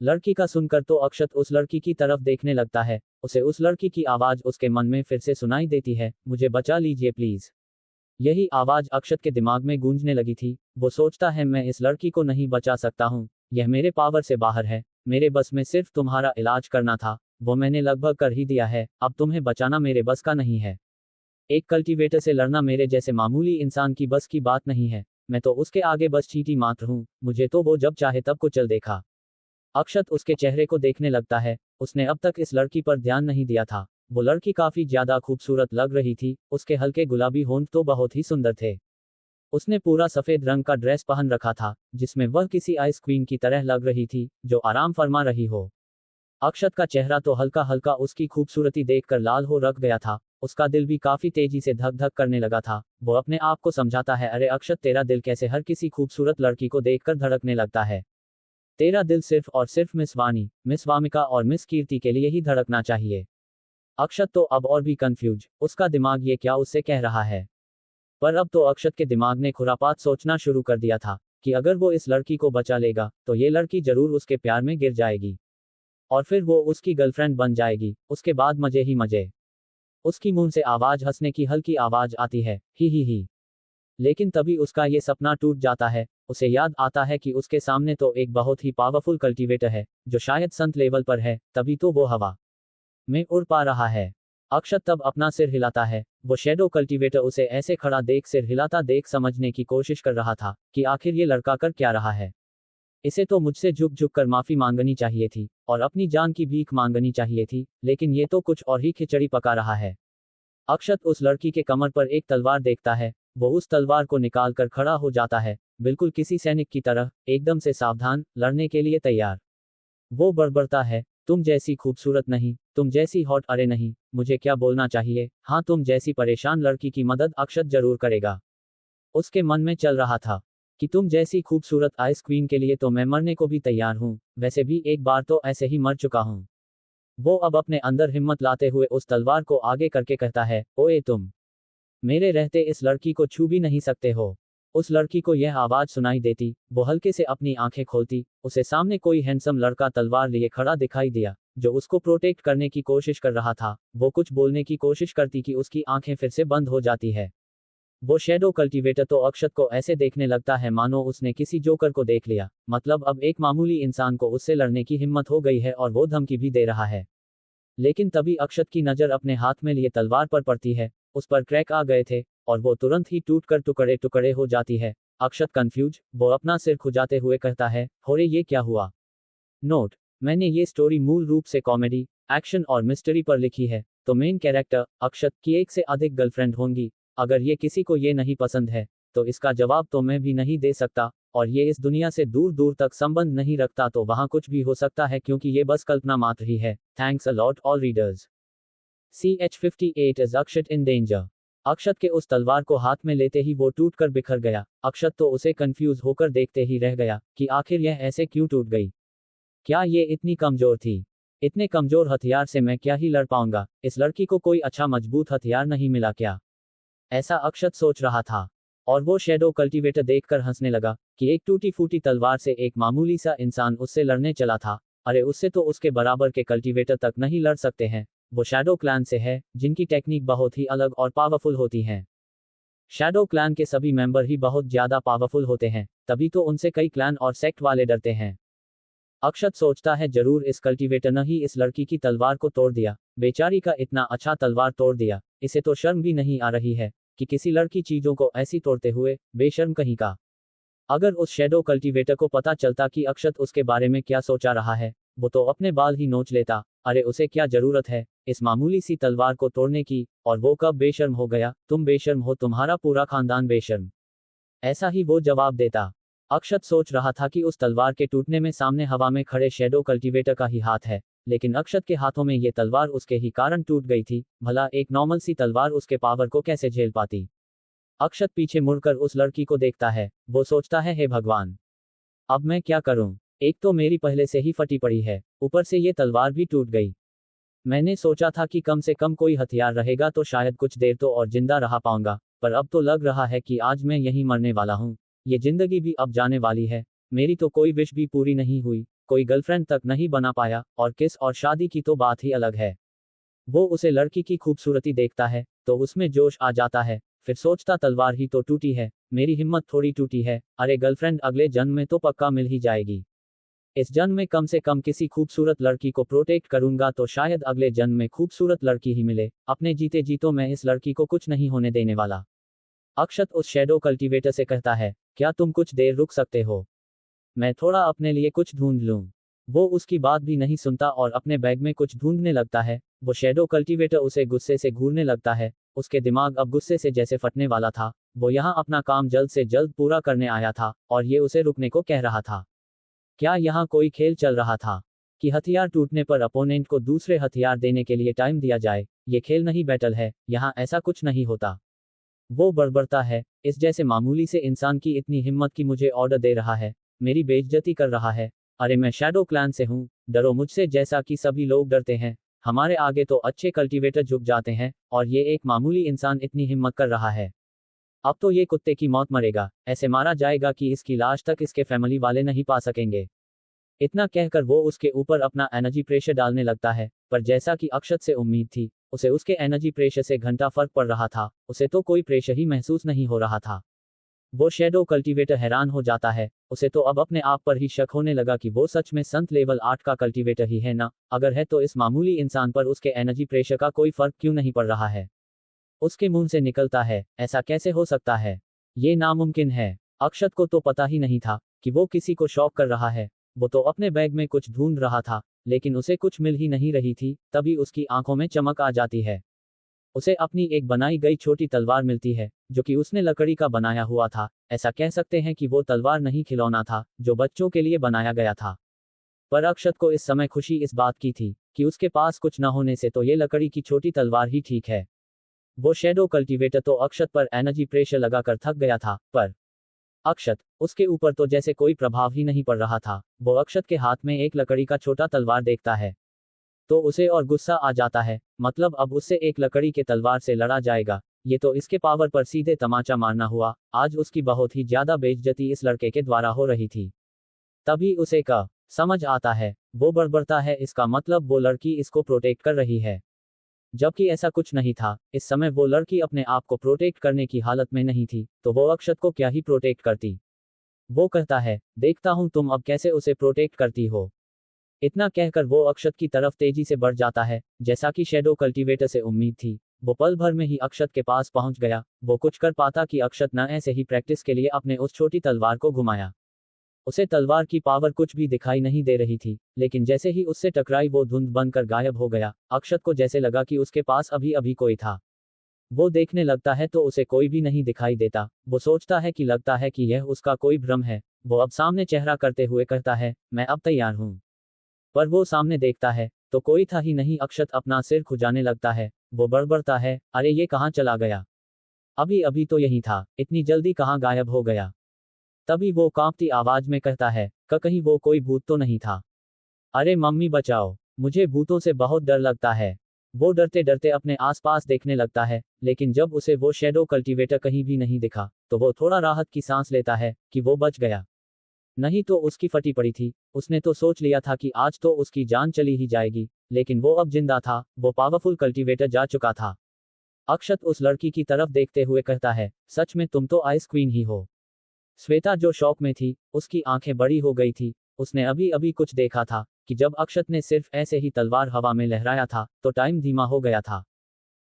लड़की का सुनकर तो अक्षत उस लड़की की तरफ देखने लगता है। उसे उस लड़की की आवाज उसके मन में फिर से सुनाई देती है, मुझे बचा लीजिए प्लीज। यही आवाज अक्षत के दिमाग में गूंजने लगी थी। वो सोचता है, मैं इस लड़की को नहीं बचा सकता हूँ, यह मेरे पावर से बाहर है। मेरे बस में सिर्फ तुम्हारा इलाज करना था, वो मैंने लगभग कर ही दिया है, अब तुम्हें बचाना मेरे बस का नहीं है। एक कल्टीवेटर से लड़ना मेरे जैसे मामूली इंसान की बस की बात नहीं है। मैं तो उसके आगे बस चींटी मात्र हूँ, मुझे तो वो जब चाहे तब कुचल देखा। अक्षत उसके चेहरे को देखने लगता है। उसने अब तक इस लड़की पर ध्यान नहीं दिया था। वो लड़की काफी ज्यादा खूबसूरत लग रही थी। उसके हल्के गुलाबी होंठ तो बहुत ही सुंदर थे। उसने पूरा सफेद रंग का ड्रेस पहन रखा था, जिसमें वह किसी आइस क्वीन की तरह लग रही थी, जो आराम फरमा रही हो। अक्षत का चेहरा तो हल्का हल्का उसकी खूबसूरती देखकर लाल हो रख गया था। उसका दिल भी काफी तेजी से धक धक करने लगा था। वो अपने आप को समझाता है, अरे अक्षत, तेरा दिल कैसे हर किसी खूबसूरत लड़की को देखकर धड़कने लगता है? तेरा दिल सिर्फ और सिर्फ मिस वानी, मिस वामिका और मिस कीर्ति के लिए ही धड़कना चाहिए। अक्षत तो अब और भी कंफ्यूज, उसका दिमाग ये क्या उससे कह रहा है। पर अब तो अक्षत के दिमाग ने खुरापात सोचना शुरू कर दिया था कि अगर वो इस लड़की को बचा लेगा तो ये लड़की जरूर उसके प्यार में गिर जाएगी, और फिर वो उसकी गर्लफ्रेंड बन जाएगी। उसके बाद मजे ही मजे। उसकी मुंह से आवाज, हंसने की हल्की आवाज आती है, ही। लेकिन तभी उसका ये सपना टूट जाता है। उसे याद आता है कि उसके सामने तो एक बहुत ही पावरफुल कल्टीवेटर है, जो शायद संत लेवल पर है, तभी तो वो हवा में उड़ पा रहा है। अक्षत तब अपना सिर हिलाता है। वो शैडो कल्टीवेटर उसे ऐसे खड़ा देख, सिर हिलाता देख समझने की कोशिश कर रहा था कि आखिर ये लड़का कर क्या रहा है। इसे तो मुझसे झुक झुक कर माफी मांगनी चाहिए थी और अपनी जान की भीख मांगनी चाहिए थी, लेकिन ये तो कुछ और ही खिचड़ी पका रहा है। अक्षत उस लड़की के कमर पर एक तलवार देखता है। वो उस तलवार को निकाल कर खड़ा हो जाता है, बिल्कुल किसी सैनिक की तरह, एकदम से सावधान, लड़ने के लिए तैयार। वो बड़बड़ता है, तुम जैसी खूबसूरत नहीं, तुम जैसी हॉट, अरे नहीं, मुझे क्या बोलना चाहिए, हाँ, तुम जैसी परेशान लड़की की मदद अक्षत जरूर करेगा। उसके मन में चल रहा था कि तुम जैसी खूबसूरत आइस क्वीन के लिए तो मैं मरने को भी तैयार हूँ, वैसे भी एक बार तो ऐसे ही मर चुका हूँ। वो अब अपने अंदर हिम्मत लाते हुए उस तलवार को आगे करके कहता है, ओए तुम मेरे रहते इस लड़की को छू भी नहीं सकते हो। उस लड़की को यह आवाज सुनाई देती, वो हल्के से अपनी आंखें खोलती। उसे सामने कोई हैंडसम लड़का तलवार लिए खड़ा दिखाई दिया, जो उसको प्रोटेक्ट करने की कोशिश कर रहा था। वो कुछ बोलने की कोशिश करती कि उसकी आंखें फिर से बंद हो जाती है। वो शैडो कल्टीवेटर तो अक्षत को ऐसे देखने लगता है मानो उसने किसी जोकर को देख लिया। मतलब अब एक मामूली इंसान को उससे लड़ने की हिम्मत हो गई है और वो धमकी भी दे रहा है। लेकिन तभी अक्षत की नजर अपने हाथ में लिए तलवार पर पड़ती है। उस पर क्रैक आ गए थे और वो तुरंत ही टूट कर टुकड़े टुकड़े हो जाती है। अक्षत कंफ्यूज, वो अपना सिर खुजाते हुए कहता है, होरे ये क्या हुआ? नोट: मैंने ये स्टोरी मूल रूप से कॉमेडी, एक्शन और मिस्ट्री पर लिखी है, तो मेन कैरेक्टर अक्षत की एक से अधिक गर्लफ्रेंड होंगी। अगर ये किसी को ये नहीं पसंद है तो इसका जवाब तो मैं भी नहीं दे सकता, और ये इस दुनिया से दूर दूर तक संबंध नहीं रखता तो वहां कुछ भी हो सकता है क्योंकि ये बस कल्पना मात्र ही है। Thanks a lot all readers. CH58 is Akshat in danger. Akshat के उस तलवार को हाथ में लेते ही वो टूटकर बिखर गया। अक्षत तो उसे कंफ्यूज होकर देखते ही रह गया कि आखिर यह ऐसे क्यों टूट गई। क्या ये इतनी कमजोर थी? इतने कमजोर हथियार से मैं क्या ही लड़ पाऊंगा? इस लड़की को कोई अच्छा मजबूत हथियार नहीं मिला क्या? ऐसा अक्षत सोच रहा था। और वो शैडो कल्टीवेटर देखकर हंसने लगा कि एक टूटी फूटी तलवार से एक मामूली सा इंसान उससे लड़ने चला था। अरे उससे तो उसके बराबर के कल्टीवेटर तक नहीं लड़ सकते हैं। वो शैडो क्लैन से है, जिनकी टेक्निक बहुत ही अलग और पावरफुल होती हैं। शैडो क्लैन के सभी मेंबर ही बहुत ज्यादा पावरफुल होते हैं, तभी तो उनसे कई क्लैन और सेक्ट वाले डरते हैं। अक्षत सोचता है जरूर इस कल्टीवेटर ने ही इस लड़की की तलवार को तोड़ दिया। बेचारी का इतना अच्छा तलवार तोड़ दिया, इसे तो शर्म भी नहीं आ रही है कि किसी लड़की चीजों को ऐसी तोड़ते हुए, बेशर्म कहीं का। अगर उस शैडो कल्टीवेटर को पता चलता कि अक्षत उसके बारे में क्या सोचा रहा है, वो तो अपने बाल ही नोच लेता। अरे उसे क्या जरूरत है इस मामूली सी तलवार को तोड़ने की, और वो कब बेशर्म हो गया? तुम बेशर्म हो, तुम्हारा पूरा खानदान बेशर्म। ऐसा ही वो जवाब देता। अक्षत सोच रहा था कि उस तलवार के टूटने में सामने हवा में खड़े शैडो कल्टीवेटर का ही हाथ है, लेकिन अक्षत के हाथों में ये तलवार उसके ही कारण टूट गई थी। भला एक नॉर्मल सी तलवार उसके पावर को कैसे झेल पाती? अक्षत पीछे मुड़कर उस लड़की को देखता है। वो सोचता है, हे भगवान, अब मैं क्या करूं? एक तो मेरी पहले से ही फटी पड़ी है, ऊपर से ये तलवार भी टूट गई। मैंने सोचा था कि कम से कम कोई हथियार रहेगा तो शायद कुछ देर तो और जिंदा रह पाऊंगा, पर अब तो लग रहा है कि आज मैं यहीं मरने वाला हूं। ये जिंदगी भी अब जाने वाली है। मेरी तो कोई विश भी पूरी नहीं हुई, कोई गर्लफ्रेंड तक नहीं बना पाया, और किस और शादी की तो बात ही अलग है। वो उसे लड़की की खूबसूरती देखता है तो उसमें जोश आ जाता है। फिर सोचता, तलवार ही तो टूटी है, मेरी हिम्मत थोड़ी टूटी है। अरे गर्लफ्रेंड अगले जन्म में तो पक्का मिल ही जाएगी। इस जन्म में कम से कम किसी खूबसूरत लड़की को प्रोटेक्ट करूंगा तो शायद अगले जन्म में खूबसूरत लड़की ही मिले। अपने जीते जी तो मैं इस लड़की को कुछ नहीं होने देने वाला। अक्षत उस शैडो कल्टीवेटर से कहता है, क्या तुम कुछ देर रुक सकते हो? मैं थोड़ा अपने लिए कुछ ढूंढ लूं। वो उसकी बात भी नहीं सुनता और अपने बैग में कुछ ढूंढने लगता है। वो शैडो कल्टीवेटर उसे गुस्से से घूरने लगता है। उसके दिमाग अब गुस्से से जैसे फटने वाला था। वो यहाँ अपना काम जल्द से जल्द पूरा करने आया था और ये उसे रुकने को कह रहा था। क्या यहाँ कोई खेल चल रहा था कि हथियार टूटने पर अपोनेंट को दूसरे हथियार देने के लिए टाइम दिया जाए? ये खेल नहीं, बैटल है, यहाँ ऐसा कुछ नहीं होता। वो बड़बड़ता है, इस जैसे मामूली से इंसान की इतनी हिम्मत की मुझे ऑर्डर दे रहा है, मेरी बेइज्जती कर रहा है। अरे मैं शैडो क्लैन से हूँ, डरो मुझसे जैसा कि सभी लोग डरते हैं। हमारे आगे तो अच्छे कल्टीवेटर झुक जाते हैं, और ये एक मामूली इंसान इतनी हिम्मत कर रहा है। अब तो ये कुत्ते की मौत मरेगा, ऐसे मारा जाएगा कि इसकी लाश तक इसके फैमिली वाले नहीं पा सकेंगे। इतना कहकर वो उसके ऊपर अपना एनर्जी प्रेशर डालने लगता है, पर जैसा कि अक्षत से उम्मीद थी, उसे उसके एनर्जी प्रेशर से घंटा फर्क पड़ रहा था। उसे तो कोई प्रेशर ही महसूस नहीं हो रहा था। वो शैडो कल्टीवेटर हैरान हो जाता है। उसे तो अब अपने आप पर ही शक होने लगा कि वो सच में संत लेवल 8 का कल्टीवेटर ही है ना। अगर है तो इस मामूली इंसान पर उसके एनर्जी प्रेशर का कोई फर्क क्यों नहीं पड़ रहा है? उसके मुंह से निकलता है, ऐसा कैसे हो सकता है? ये नामुमकिन है। अक्षत को तो पता ही नहीं था कि वो किसी को शॉक कर रहा है। वो तो अपने बैग में कुछ ढूंढ रहा था, लेकिन उसे कुछ मिल ही नहीं रही थी। तभी उसकी आंखों में चमक आ जाती है। उसे अपनी एक बनाई गई छोटी तलवार मिलती है, जो कि उसने लकड़ी का बनाया हुआ था। ऐसा कह सकते हैं कि वो तलवार नहीं, खिलौना था जो बच्चों के लिए बनाया गया था। पर अक्षत को इस समय खुशी इस बात की थी कि उसके पास कुछ न होने से तो ये लकड़ी की छोटी तलवार ही ठीक है। वो शैडो कल्टीवेटर तो अक्षत पर एनर्जी प्रेशर लगाकर थक गया था, पर अक्षत, उसके ऊपर तो जैसे कोई प्रभाव ही नहीं पड़ रहा था। वो अक्षत के हाथ में एक लकड़ी का छोटा तलवार देखता है तो उसे और गुस्सा आ जाता है। मतलब अब उससे एक लकड़ी के तलवार से लड़ा जाएगा? ये तो इसके पावर पर सीधे तमाचा मारना हुआ। आज उसकी बहुत ही ज्यादा बेइज्जती इस लड़के के द्वारा हो रही थी। तभी उसे का समझ आता है। वो बड़बड़ता है, इसका मतलब वो लड़की इसको प्रोटेक्ट कर रही है, जबकि ऐसा कुछ नहीं था। इस समय वो लड़की अपने आप को प्रोटेक्ट करने की हालत में नहीं थी, तो वो अक्षत को क्या ही प्रोटेक्ट करती। वो कहता है, देखता हूं तुम अब कैसे उसे प्रोटेक्ट करती हो। इतना कहकर वो अक्षत की तरफ तेजी से बढ़ जाता है। जैसा कि शैडो कल्टीवेटर से उम्मीद थी, वो पल भर में ही अक्षत के पास पहुंच गया। वो कुछ कर पाता कि अक्षत न ऐसे ही प्रैक्टिस के लिए अपने उस छोटी तलवार को घुमाया। उसे तलवार की पावर कुछ भी दिखाई नहीं दे रही थी, लेकिन जैसे ही उससे टकराई वो धुंध बनकर गायब हो गया। अक्षत को जैसे लगा कि उसके पास अभी अभी कोई था। वो देखने लगता है तो उसे कोई भी नहीं दिखाई देता। वो सोचता है कि लगता है कि यह उसका कोई भ्रम है। वो अब सामने चेहरा करते हुए कहता है, मैं अब तैयार हूँ। पर वो सामने देखता है तो कोई था ही नहीं। अक्षत अपना सिर खुजाने लगता है। वो बड़बड़ता है, अरे ये कहाँ चला गया? अभी अभी तो यही था, इतनी जल्दी कहाँ गायब हो गया? तभी वो कांपती आवाज में कहता है, कहीं वो कोई भूत तो नहीं था? अरे मम्मी बचाओ, मुझे भूतों से बहुत डर लगता है। वो डरते डरते अपने आसपास देखने लगता है, लेकिन जब उसे वो शैडो कल्टीवेटर कहीं भी नहीं दिखा तो वो थोड़ा राहत की सांस लेता है कि वो बच गया। नहीं तो उसकी फटी पड़ी थी। उसने तो सोच लिया था कि आज तो उसकी जान चली ही जाएगी, लेकिन वो अब जिंदा था। वो पावरफुल कल्टीवेटर जा चुका था। अक्षत उस लड़की की तरफ देखते हुए कहता है, सच में तुम तो आइस क्वीन ही हो। श्वेता जो शौक में थी, उसकी आंखें बड़ी हो गई थी। उसने अभी अभी कुछ देखा था कि जब अक्षत ने सिर्फ ऐसे ही तलवार हवा में लहराया था तो टाइम धीमा हो गया था।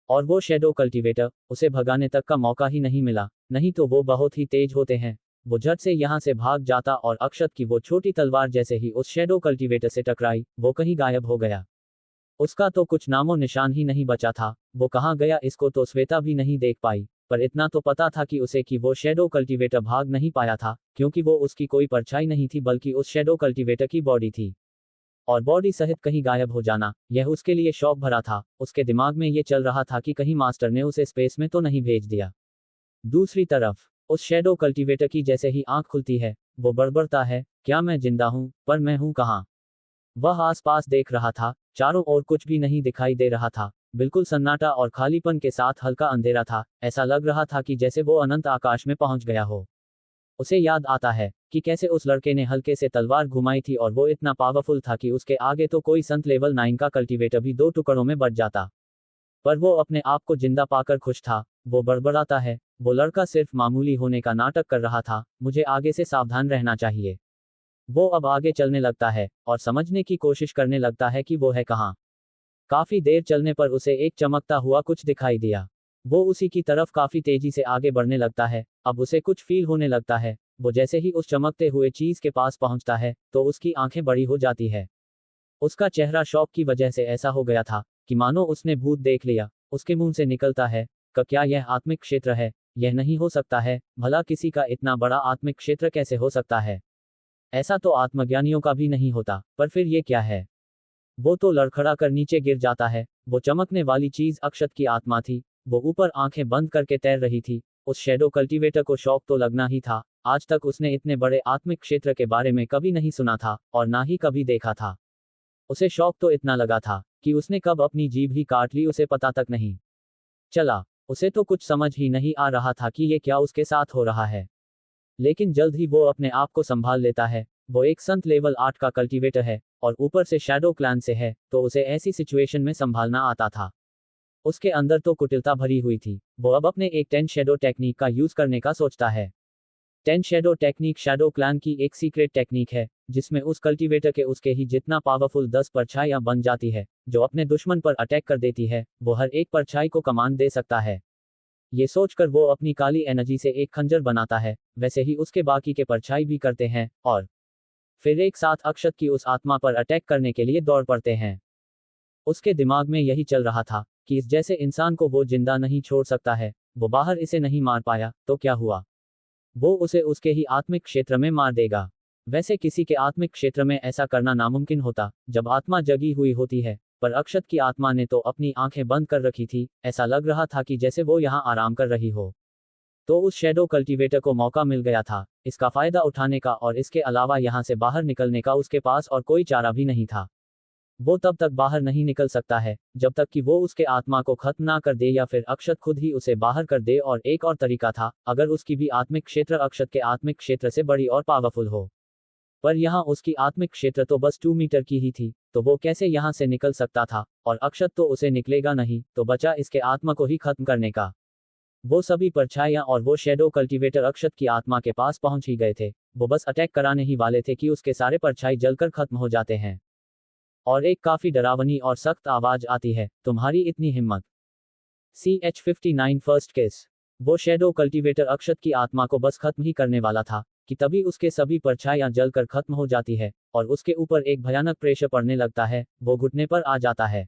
और वो शैडो कल्टीवेटर, उसे भगाने तक का मौका ही नहीं मिला। नहीं तो वो बहुत ही तेज होते हैं। वो झट से यहाँ से भाग जाता और अक्षत की वो छोटी तलवार जैसे ही उस शैडो कल्टीवेटर से टकराई, वो कहीं गायब हो गया। उसका तो कुछ नामो निशान ही नहीं बचा था। वो कहाँ गया इसको तो श्वेता भी नहीं देख पाई। पर इतना तो पता था कि उसे कि वो शैडो कल्टीवेटर भाग नहीं पाया था, क्योंकि वो उसकी कोई परछाई नहीं थी बल्कि उस शैडो कल्टीवेटर की बॉडी थी। और बॉडी सहित कहीं गायब हो जाना, यह उसके लिए शौक भरा था। उसके दिमाग में ये चल रहा था कि कहीं मास्टर ने उसे स्पेस में तो नहीं भेज दिया। दूसरी तरफ उस शैडो कल्टीवेटर की जैसे ही आंख खुलती है, वो बड़बड़ता है, क्या मैं जिंदा हूं? पर मैं हूं कहाँ? वह आसपास देख रहा था। चारों ओर कुछ भी नहीं दिखाई दे रहा था। बिल्कुल सन्नाटा और खालीपन के साथ हल्का अंधेरा था। ऐसा लग रहा था कि जैसे वो अनंत आकाश में पहुंच गया हो। उसे याद आता है कि कैसे उस लड़के ने हल्के से तलवार घुमाई थी और वो इतना पावरफुल था कि उसके आगे तो कोई संत लेवल 9 का कल्टीवेटर भी दो टुकड़ों में बट जाता। पर वो अपने आप को जिंदा पाकर खुश था। वो बड़बड़ाता है, वो लड़का सिर्फ मामूली होने का नाटक कर रहा था, मुझे आगे से सावधान रहना चाहिए। वो अब आगे चलने लगता है और समझने की कोशिश करने लगता है कि वो है कहाँ। काफी देर चलने पर उसे एक चमकता हुआ कुछ दिखाई दिया। वो उसी की तरफ काफी तेजी से आगे बढ़ने लगता है। अब उसे कुछ फील होने लगता है। वो जैसे ही उस चमकते हुए चीज के पास पहुंचता है तो उसकी आंखें बड़ी हो जाती है। उसका चेहरा शौक की वजह से ऐसा हो गया था कि मानो उसने भूत देख लिया। उसके मुंह से निकलता है, क्या यह आत्मिक क्षेत्र है? यह नहीं हो सकता है। भला किसी का इतना बड़ा आत्मिक क्षेत्र कैसे हो सकता है? ऐसा तो आत्मज्ञानियों का भी नहीं होता। पर फिर ये क्या है? वो तो लड़खड़ा कर नीचे गिर जाता है। वो चमकने वाली चीज अक्षत की आत्मा थी। वो ऊपर आंखें बंद करके तैर रही थी। उस शैडो कल्टीवेटर को शौक तो लगना ही था। आज तक उसने इतने बड़े आत्मिक क्षेत्र के बारे में कभी नहीं सुना था और ना ही कभी देखा था। उसे शौक तो इतना लगा था कि उसने कब अपनी जीभ ही काट ली उसे पता तक नहीं चला। उसे तो कुछ समझ ही नहीं आ रहा था कि ये क्या उसके साथ हो रहा है। लेकिन जल्द ही वो अपने आप को संभाल लेता है। वो एक संत लेवल 8 का कल्टीवेटर है और ऊपर से शैडो क्लैन से है, तो उसे ऐसी सिचुएशन में संभालना आता था। उसके अंदर तो कुटिलता भरी हुई थी। वो अब अपने एक 10 शैडो टेक्निक का यूज करने का सोचता है। 10 शैडो टेक्निक शैडो क्लैन की एक सीक्रेट टेक्निक है, जिसमें उस कल्टीवेटर के उसके ही जितना पावरफुल 10 परछाइयां बन जाती है, जो अपने दुश्मन पर अटैक कर देती है। वो हर एक परछाई को कमांड दे सकता है। ये सोचकर वो अपनी काली एनर्जी से एक खंजर बनाता है, वैसे ही उसके बाकी के परछाई भी करते हैं और फिर एक साथ अक्षत की उस आत्मा पर अटैक करने के लिए दौड़ पड़ते हैं। उसके दिमाग में यही चल रहा था कि इस जैसे इंसान को वो जिंदा नहीं छोड़ सकता है। वो बाहर इसे नहीं मार पाया तो क्या हुआ? वो उसे उसके ही आत्मिक क्षेत्र में मार देगा। वैसे किसी के आत्मिक क्षेत्र में ऐसा करना नामुमकिन होता जब आत्मा जगी हुई होती है, पर अक्षत की आत्मा ने तो अपनी आंखें बंद कर रखी थी। ऐसा लग रहा था कि जैसे वो यहाँ आराम कर रही हो। तो उस शैडो कल्टीवेटर को मौका मिल गया था इसका फायदा उठाने का, और इसके अलावा यहाँ से बाहर निकलने का उसके पास और कोई चारा भी नहीं था। वो तब तक बाहर नहीं निकल सकता है जब तक कि वो उसके आत्मा को खत्म ना कर दे, या फिर अक्षत खुद ही उसे बाहर कर दे। और एक और तरीका था, अगर उसकी भी आत्मिक क्षेत्र अक्षत के आत्मिक क्षेत्र से बड़ी और पावरफुल हो। पर यहाँ उसकी आत्मिक क्षेत्र तो बस 2 मीटर की ही थी, तो वो कैसे यहाँ से निकल सकता था? और अक्षत तो उसे निकलेगा नहीं, तो बचा इसके आत्मा को ही खत्म करने का। वो सभी परछाइयां और वो शैडो कल्टीवेटर अक्षत की आत्मा के पास पहुंच ही गए थे। वो बस अटैक कराने ही वाले थे कि उसके सारे परछाई जलकर खत्म हो जाते हैं। और एक काफी डरावनी और सख्त आवाज आती है, तुम्हारी इतनी हिम्मत? CH-59 first case. वो शैडो कल्टीवेटर अक्षत की आत्मा को बस खत्म ही करने वाला था कि तभी उसके सभी परछाइयां जलकर खत्म हो जाती है और उसके ऊपर एक भयानक प्रेशर पड़ने लगता है। वो घुटने पर आ जाता है।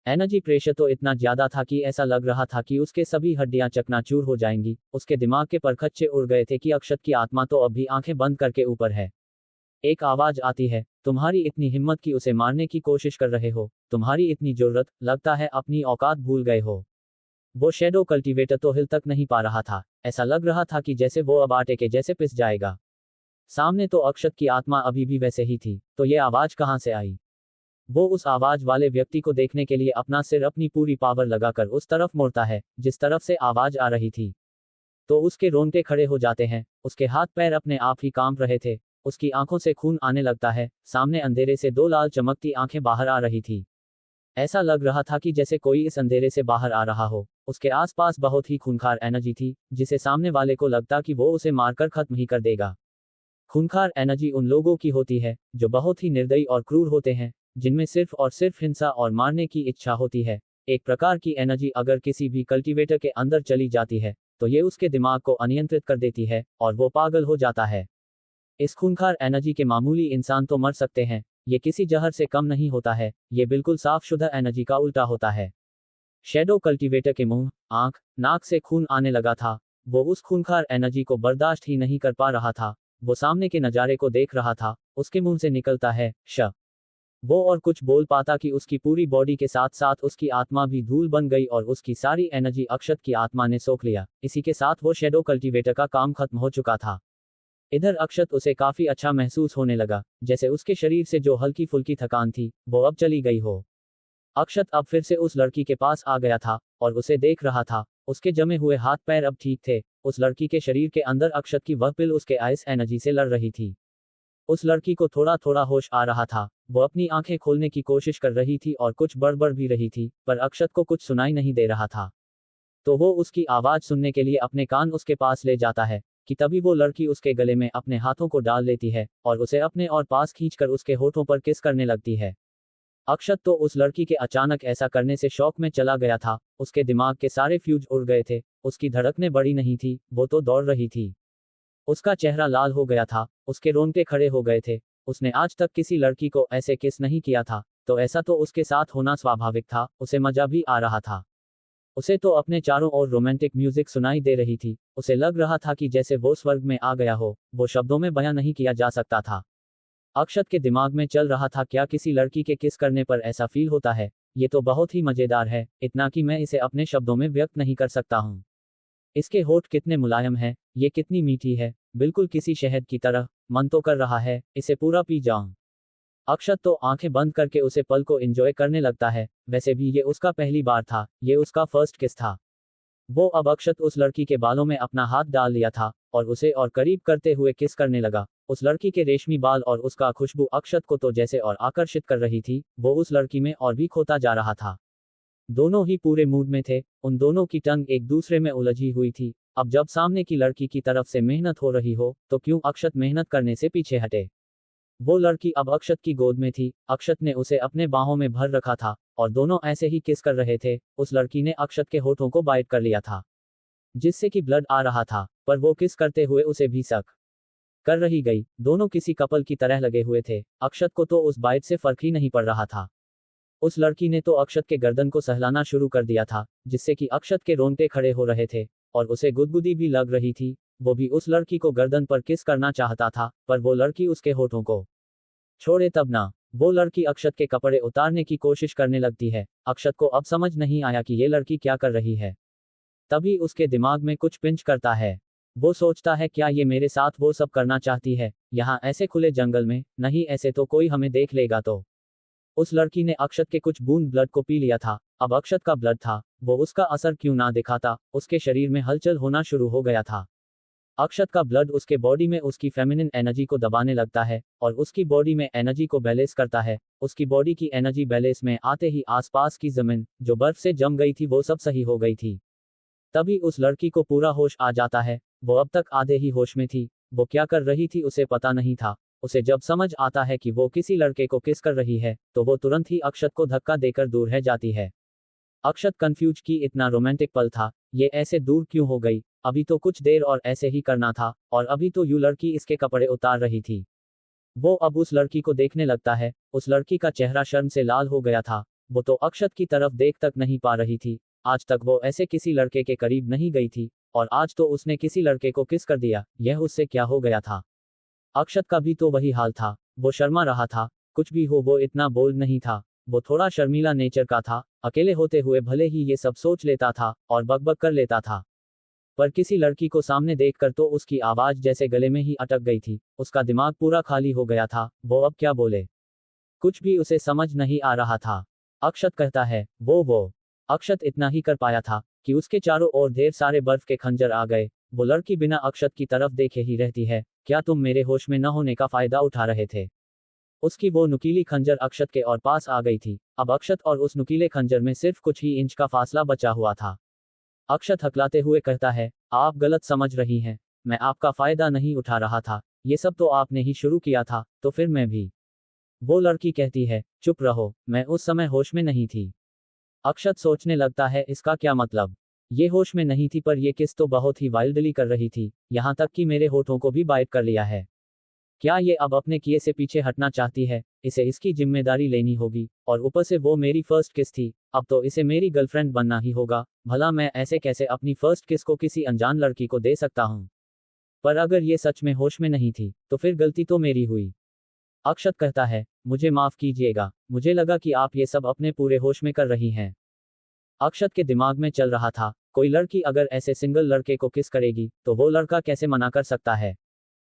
एनर्जी प्रेशर तो इतना ज्यादा था कि ऐसा लग रहा था कि उसके सभी हड्डियां चकनाचूर हो जाएंगी। उसके दिमाग के परखच्चे उड़ गए थे कि अक्षत की आत्मा तो अब भी आंखें बंद करके ऊपर है। एक आवाज आती है, तुम्हारी इतनी हिम्मत कि उसे मारने की कोशिश कर रहे हो, तुम्हारी इतनी जुर्रत, लगता है अपनी औकात भूल गए हो। वो शैडो कल्टीवेटर तो हिल तक नहीं पा रहा था, ऐसा लग रहा था कि जैसे वो अब आटे के जैसे पिस जाएगा। सामने तो अक्षत की आत्मा अभी भी वैसे ही थी, तो ये आवाज कहां से आई? वो उस आवाज वाले व्यक्ति को देखने के लिए अपना सिर अपनी पूरी पावर लगाकर उस तरफ मोड़ता है जिस तरफ से आवाज आ रही थी। तो उसके रोंगटे खड़े हो जाते हैं, उसके हाथ पैर अपने आप ही कांप रहे थे, उसकी आंखों से खून आने लगता है, सामने अंधेरे से दो लाल चमकती आंखें बाहर आ रही थी। ऐसा लग रहा था कि जैसे कोई इस अंधेरे से बाहर आ रहा हो। उसके आसपास बहुत ही खूंखार एनर्जी थी, जिसे सामने वाले को लगता कि वो उसे मारकर खत्म ही कर देगा। खूंखार एनर्जी उन लोगों की होती है जो बहुत ही निर्दयी और क्रूर होते हैं, जिनमें सिर्फ और सिर्फ हिंसा और मारने की इच्छा होती है। एक प्रकार की एनर्जी अगर किसी भी कल्टीवेटर के अंदर चली जाती है तो ये उसके दिमाग को अनियंत्रित कर देती है और वो पागल हो जाता है। इस खूंखार एनर्जी के मामूली इंसान तो मर सकते हैं, ये किसी जहर से कम नहीं होता है, ये बिल्कुल साफ शुद्ध एनर्जी का उल्टा होता है। शैडो कल्टीवेटर के मुंह, आंख, नाक से खून आने लगा था। वो उस खूंखार एनर्जी को बर्दाश्त ही नहीं कर पा रहा था। वो सामने के नजारे को देख रहा था, उसके मुंह से निकलता है श। वो और कुछ बोल पाता कि उसकी पूरी बॉडी के साथ साथ उसकी आत्मा भी धूल बन गई और उसकी सारी एनर्जी अक्षत की आत्मा ने सोख लिया। इसी के साथ वो शैडो कल्टीवेटर का काम खत्म हो चुका था। इधर अक्षत उसे काफी अच्छा महसूस होने लगा, जैसे उसके शरीर से जो हल्की फुल्की थकान थी वो अब चली गई हो। अक्षत अब फिर से उस लड़की के पास आ गया था और उसे देख रहा था। उसके जमे हुए हाथ पैर अब ठीक थे। उस लड़की के शरीर के अंदर अक्षत की वह पिल उसके आइस एनर्जी से लड़ रही थी। उस लड़की को थोड़ा थोड़ा होश आ रहा था। वो अपनी आंखें खोलने की कोशिश कर रही थी और कुछ बड़बड़ भी रही थी, पर अक्षत को कुछ सुनाई नहीं दे रहा था। तो वो उसकी आवाज सुनने के लिए अपने कान उसके पास ले जाता है कि तभी वो लड़की उसके गले में अपने हाथों को डाल लेती है और उसे अपने और पास खींचकर उसके होठों पर किस करने लगती है। अक्षत तो उस लड़की के अचानक ऐसा करने से शौक में चला गया था। उसके दिमाग के सारे फ्यूज उड़ गए थे। उसकी धड़कनें बड़ी नहीं थी, वो तो दौड़ रही थी। उसका चेहरा लाल हो गया था, उसके रोंगटे खड़े हो गए थे। उसने आज तक किसी लड़की को ऐसे किस नहीं किया था, तो ऐसा तो उसके साथ होना स्वाभाविक था। उसे मजा भी आ रहा था। उसे तो अपने चारों ओर रोमांटिक म्यूजिक सुनाई दे रही थी। उसे लग रहा था कि जैसे वो स्वर्ग में आ गया हो। वो शब्दों में बयां नहीं किया जा सकता था। अक्षत के दिमाग में चल रहा था, क्या किसी लड़की के किस करने पर ऐसा फील होता है? ये तो बहुत ही मजेदार है, इतना कि मैं इसे अपने शब्दों में व्यक्त नहीं कर सकता हूँ। इसके होठ कितने मुलायम हैं, ये कितनी मीठी है, बिल्कुल किसी शहद की तरह। मन तो कर रहा है इसे पूरा पी जाऊं। अक्षत तो आंखें बंद करके उसे पल को एंजॉय करने लगता है। वैसे भी ये उसका पहली बार था, ये उसका फर्स्ट किस था। वो अब अक्षत उस लड़की के बालों में अपना हाथ डाल लिया था और उसे और करीब करते हुए किस करने लगा। उस लड़की के रेशमी बाल और उसका खुशबू अक्षत को तो जैसे और आकर्षित कर रही थी। वो उस लड़की में और भी खोता जा रहा था। दोनों ही पूरे मूड में थे। उन दोनों की टंग एक दूसरे में उलझी हुई थी। अब जब सामने की लड़की की तरफ से मेहनत हो रही हो तो क्यों अक्षत मेहनत करने से पीछे हटे। वो लड़की अब अक्षत की गोद में थी। अक्षत ने उसे अपने बाहों में भर रखा था और दोनों ऐसे ही किस कर रहे थे। उस लड़की ने अक्षत के होठों को बाइट कर लिया था, जिससे कि ब्लड आ रहा था, पर वो किस करते हुए उसे भी सक कर रही गई। दोनों किसी कपल की तरह लगे हुए थे। अक्षत को तो उस बाइट से फर्क ही नहीं पड़ रहा था। उस लड़की ने तो अक्षत के गर्दन को सहलाना शुरू कर दिया था, जिससे कि अक्षत के रोंगटे खड़े हो रहे थे और उसे गुदगुदी भी लग रही थी। वो भी उस लड़की को गर्दन पर किस करना चाहता था, पर वो लड़की उसके होठों को छोड़े तब ना। वो लड़की अक्षत के कपड़े उतारने की कोशिश करने लगती है। अक्षत को अब समझ नहीं आया कि ये लड़की क्या कर रही है। तभी उसके दिमाग में कुछ पिंच करता है। वो सोचता है, क्या ये मेरे साथ वो सब करना चाहती है, यहाँ ऐसे खुले जंगल में? नहीं, ऐसे तो कोई हमें देख लेगा तो। उस लड़की ने अक्षत के कुछ बूंद ब्लड को पी लिया था। अब अक्षत का ब्लड था, वो उसका असर क्यों ना दिखाता। उसके शरीर में हलचल होना शुरू हो गया था। अक्षत का ब्लड उसके बॉडी में उसकी फेमिनिन एनर्जी को दबाने लगता है और उसकी बॉडी में एनर्जी को बैलेंस करता है। उसकी बॉडी की एनर्जी बैलेंस में आते ही आसपास की जमीन जो बर्फ से जम गई थी वो सब सही हो गई थी। तभी उस लड़की को पूरा होश आ जाता है। वो अब तक आधे ही होश में थी। वो क्या कर रही थी उसे पता नहीं था। उसे जब समझ आता है कि वो किसी लड़के को किस कर रही है तो वो तुरंत ही अक्षत को धक्का देकर दूर है जाती है। अक्षत कंफ्यूज कि इतना रोमांटिक पल था, ये ऐसे दूर क्यों हो गई। अभी तो कुछ देर और ऐसे ही करना था और अभी तो यू लड़की इसके कपड़े उतार रही थी। वो अब उस लड़की को देखने लगता है। उस लड़की का चेहरा शर्म से लाल हो गया था। वो तो अक्षत की तरफ देख तक नहीं पा रही थी। आज तक वो ऐसे किसी लड़के के करीब नहीं गई थी, और आज तो उसने किसी लड़के को किस कर दिया। यह उससे क्या हो गया था? अक्षत का भी तो वही हाल था। वो शर्मा रहा था। कुछ भी हो, वो इतना बोल्ड नहीं था। वो थोड़ा शर्मीला नेचर का था। अकेले होते हुए भले ही ये सब सोच लेता था और बकबक कर लेता था, पर किसी लड़की को सामने देखकर तो उसकी आवाज जैसे गले में ही अटक गई थी। उसका दिमाग पूरा खाली हो गया था। वो अब क्या बोले, कुछ भी उसे समझ नहीं आ रहा था। अक्षत कहता है, वो अक्षत इतना ही कर पाया था कि उसके चारों ओर ढेर सारे बर्फ के खंजर आ गए। वो लड़की बिना अक्षत की तरफ देखे ही रहती है। क्या तुम मेरे होश में न होने का फायदा उठा रहे थे? उसकी वो नुकीली खंजर अक्षत के और पास आ गई थी। अब अक्षत और उस नुकीले खंजर में सिर्फ कुछ ही इंच का फासला बचा हुआ था। अक्षत हकलाते हुए कहता है, आप गलत समझ रही हैं। मैं आपका फायदा नहीं उठा रहा था। ये सब तो आपने ही शुरू किया था, तो फिर मैं भी। वो लड़की कहती है, चुप रहो, मैं उस समय होश में नहीं थी। अक्षत सोचने लगता है, इसका क्या मतलब? ये होश में नहीं थी, पर ये किस तो बहुत ही वाइल्डली कर रही थी, यहाँ तक कि मेरे होठों को भी बाइट कर लिया है। क्या ये अब अपने किए से पीछे हटना चाहती है? इसे इसकी जिम्मेदारी लेनी होगी, और ऊपर से वो मेरी फर्स्ट किस थी। अब तो इसे मेरी गर्लफ्रेंड बनना ही होगा। भला मैं ऐसे कैसे अपनी फर्स्ट किस को किसी अनजान लड़की को दे सकता हूँ? पर अगर ये सच में होश में नहीं थी, तो फिर गलती तो मेरी हुई। अक्षत कहता है, मुझे माफ कीजिएगा, मुझे लगा कि आप ये सब अपने पूरे होश में कर रही हैं। अक्षत के दिमाग में चल रहा था, कोई लड़की अगर ऐसे सिंगल लड़के को किस करेगी, तो वो लड़का कैसे मना कर सकता है?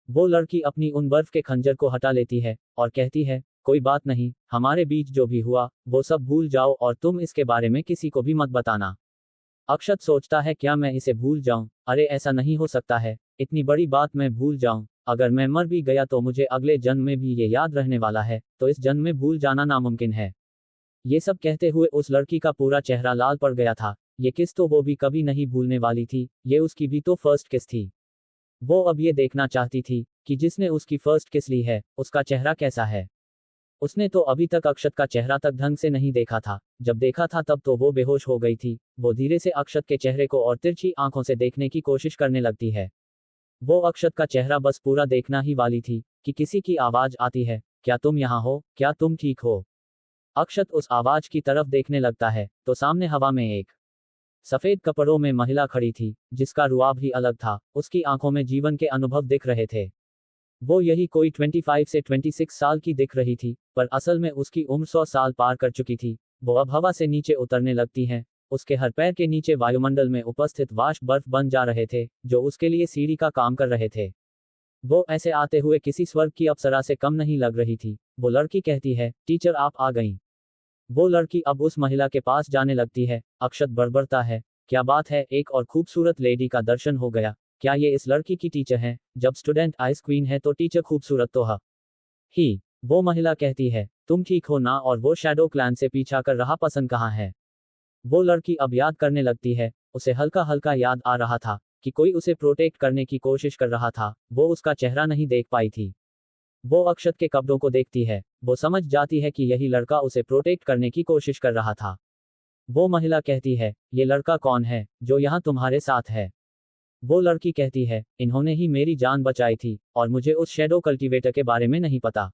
वो लड़की अपनी उन बर्फ के खंजर को हटा लेती है और कहती है, कोई बात नहीं, हमारे बीच जो भी हुआ वो सब भूल जाओ और तुम इसके बारे में किसी को भी मत बताना। अक्षत सोचता है, क्या मैं इसे भूल जाऊं? अरे ऐसा नहीं हो सकता है, इतनी बड़ी बात मैं भूल जाऊं। अगर मैं मर भी गया तो मुझे अगले जन्म में भी ये याद रहने वाला है, तो इस जन्म में भूल जाना नामुमकिन है। ये सब कहते हुए उस लड़की का पूरा चेहरा लाल पड़ गया था। ये किस तो वो भी कभी नहीं भूलने वाली थी। ये उसकी भी तो फर्स्ट किस थी। वो अब ये देखना चाहती थी कि जिसने उसकी फर्स्ट किस ली है, उसका चेहरा कैसा है। उसने तो अभी तक अक्षत का चेहरा तक ढंग से नहीं देखा था। जब देखा था तब तो वो बेहोश हो गई थी। वो धीरे से अक्षत के चेहरे को और तिरछी आंखों से देखने की कोशिश करने लगती है। वो अक्षत का चेहरा बस पूरा देखना ही वाली थी कि किसी की आवाज आती है, क्या तुम यहाँ हो? क्या तुम ठीक हो? अक्षत उस आवाज की तरफ देखने लगता है, तो सामने हवा में एक सफेद कपड़ों में महिला खड़ी थी, जिसका रुआब ही अलग था। उसकी आंखों में जीवन के अनुभव दिख रहे थे। वो यही कोई 25 से 26 साल की दिख रही थी, पर असल में उसकी उम्र 100 साल पार कर चुकी थी। वो अब हवा से नीचे उतरने लगती हैं। उसके हर पैर के नीचे वायुमंडल में उपस्थित वाष्प बर्फ बन जा रहे थे, जो उसके लिए सीढ़ी का काम कर रहे थे। वो ऐसे आते हुए किसी स्वर्ग की अप्सरा से कम नहीं लग रही थी। वो लड़की कहती है, टीचर आप आ गईं। वो लड़की अब उस महिला के पास जाने लगती है। अक्षत बड़बड़ता है, क्या बात है, एक और खूबसूरत लेडी का दर्शन हो गया। क्या ये इस लड़की की टीचर है? जब स्टूडेंट आइस क्वीन है तो टीचर खूबसूरत तो है ही। वो महिला कहती है, तुम ठीक हो ना? और वो शैडो क्लैन से पीछा कर रहा पसंद कहाँ है? वो लड़की अब याद करने लगती है। उसे हल्का हल्का याद आ रहा था कि कोई उसे प्रोटेक्ट करने की कोशिश कर रहा था। वो उसका चेहरा नहीं देख पाई थी। वो अक्षत के कपड़ों को देखती है। वो समझ जाती है कि यही लड़का उसे प्रोटेक्ट करने की कोशिश कर रहा था। वो महिला कहती है, ये लड़का कौन है जो यहाँ तुम्हारे साथ है? वो लड़की कहती है, इन्होंने ही मेरी जान बचाई थी, और मुझे उस शैडो कल्टीवेटर के बारे में नहीं पता।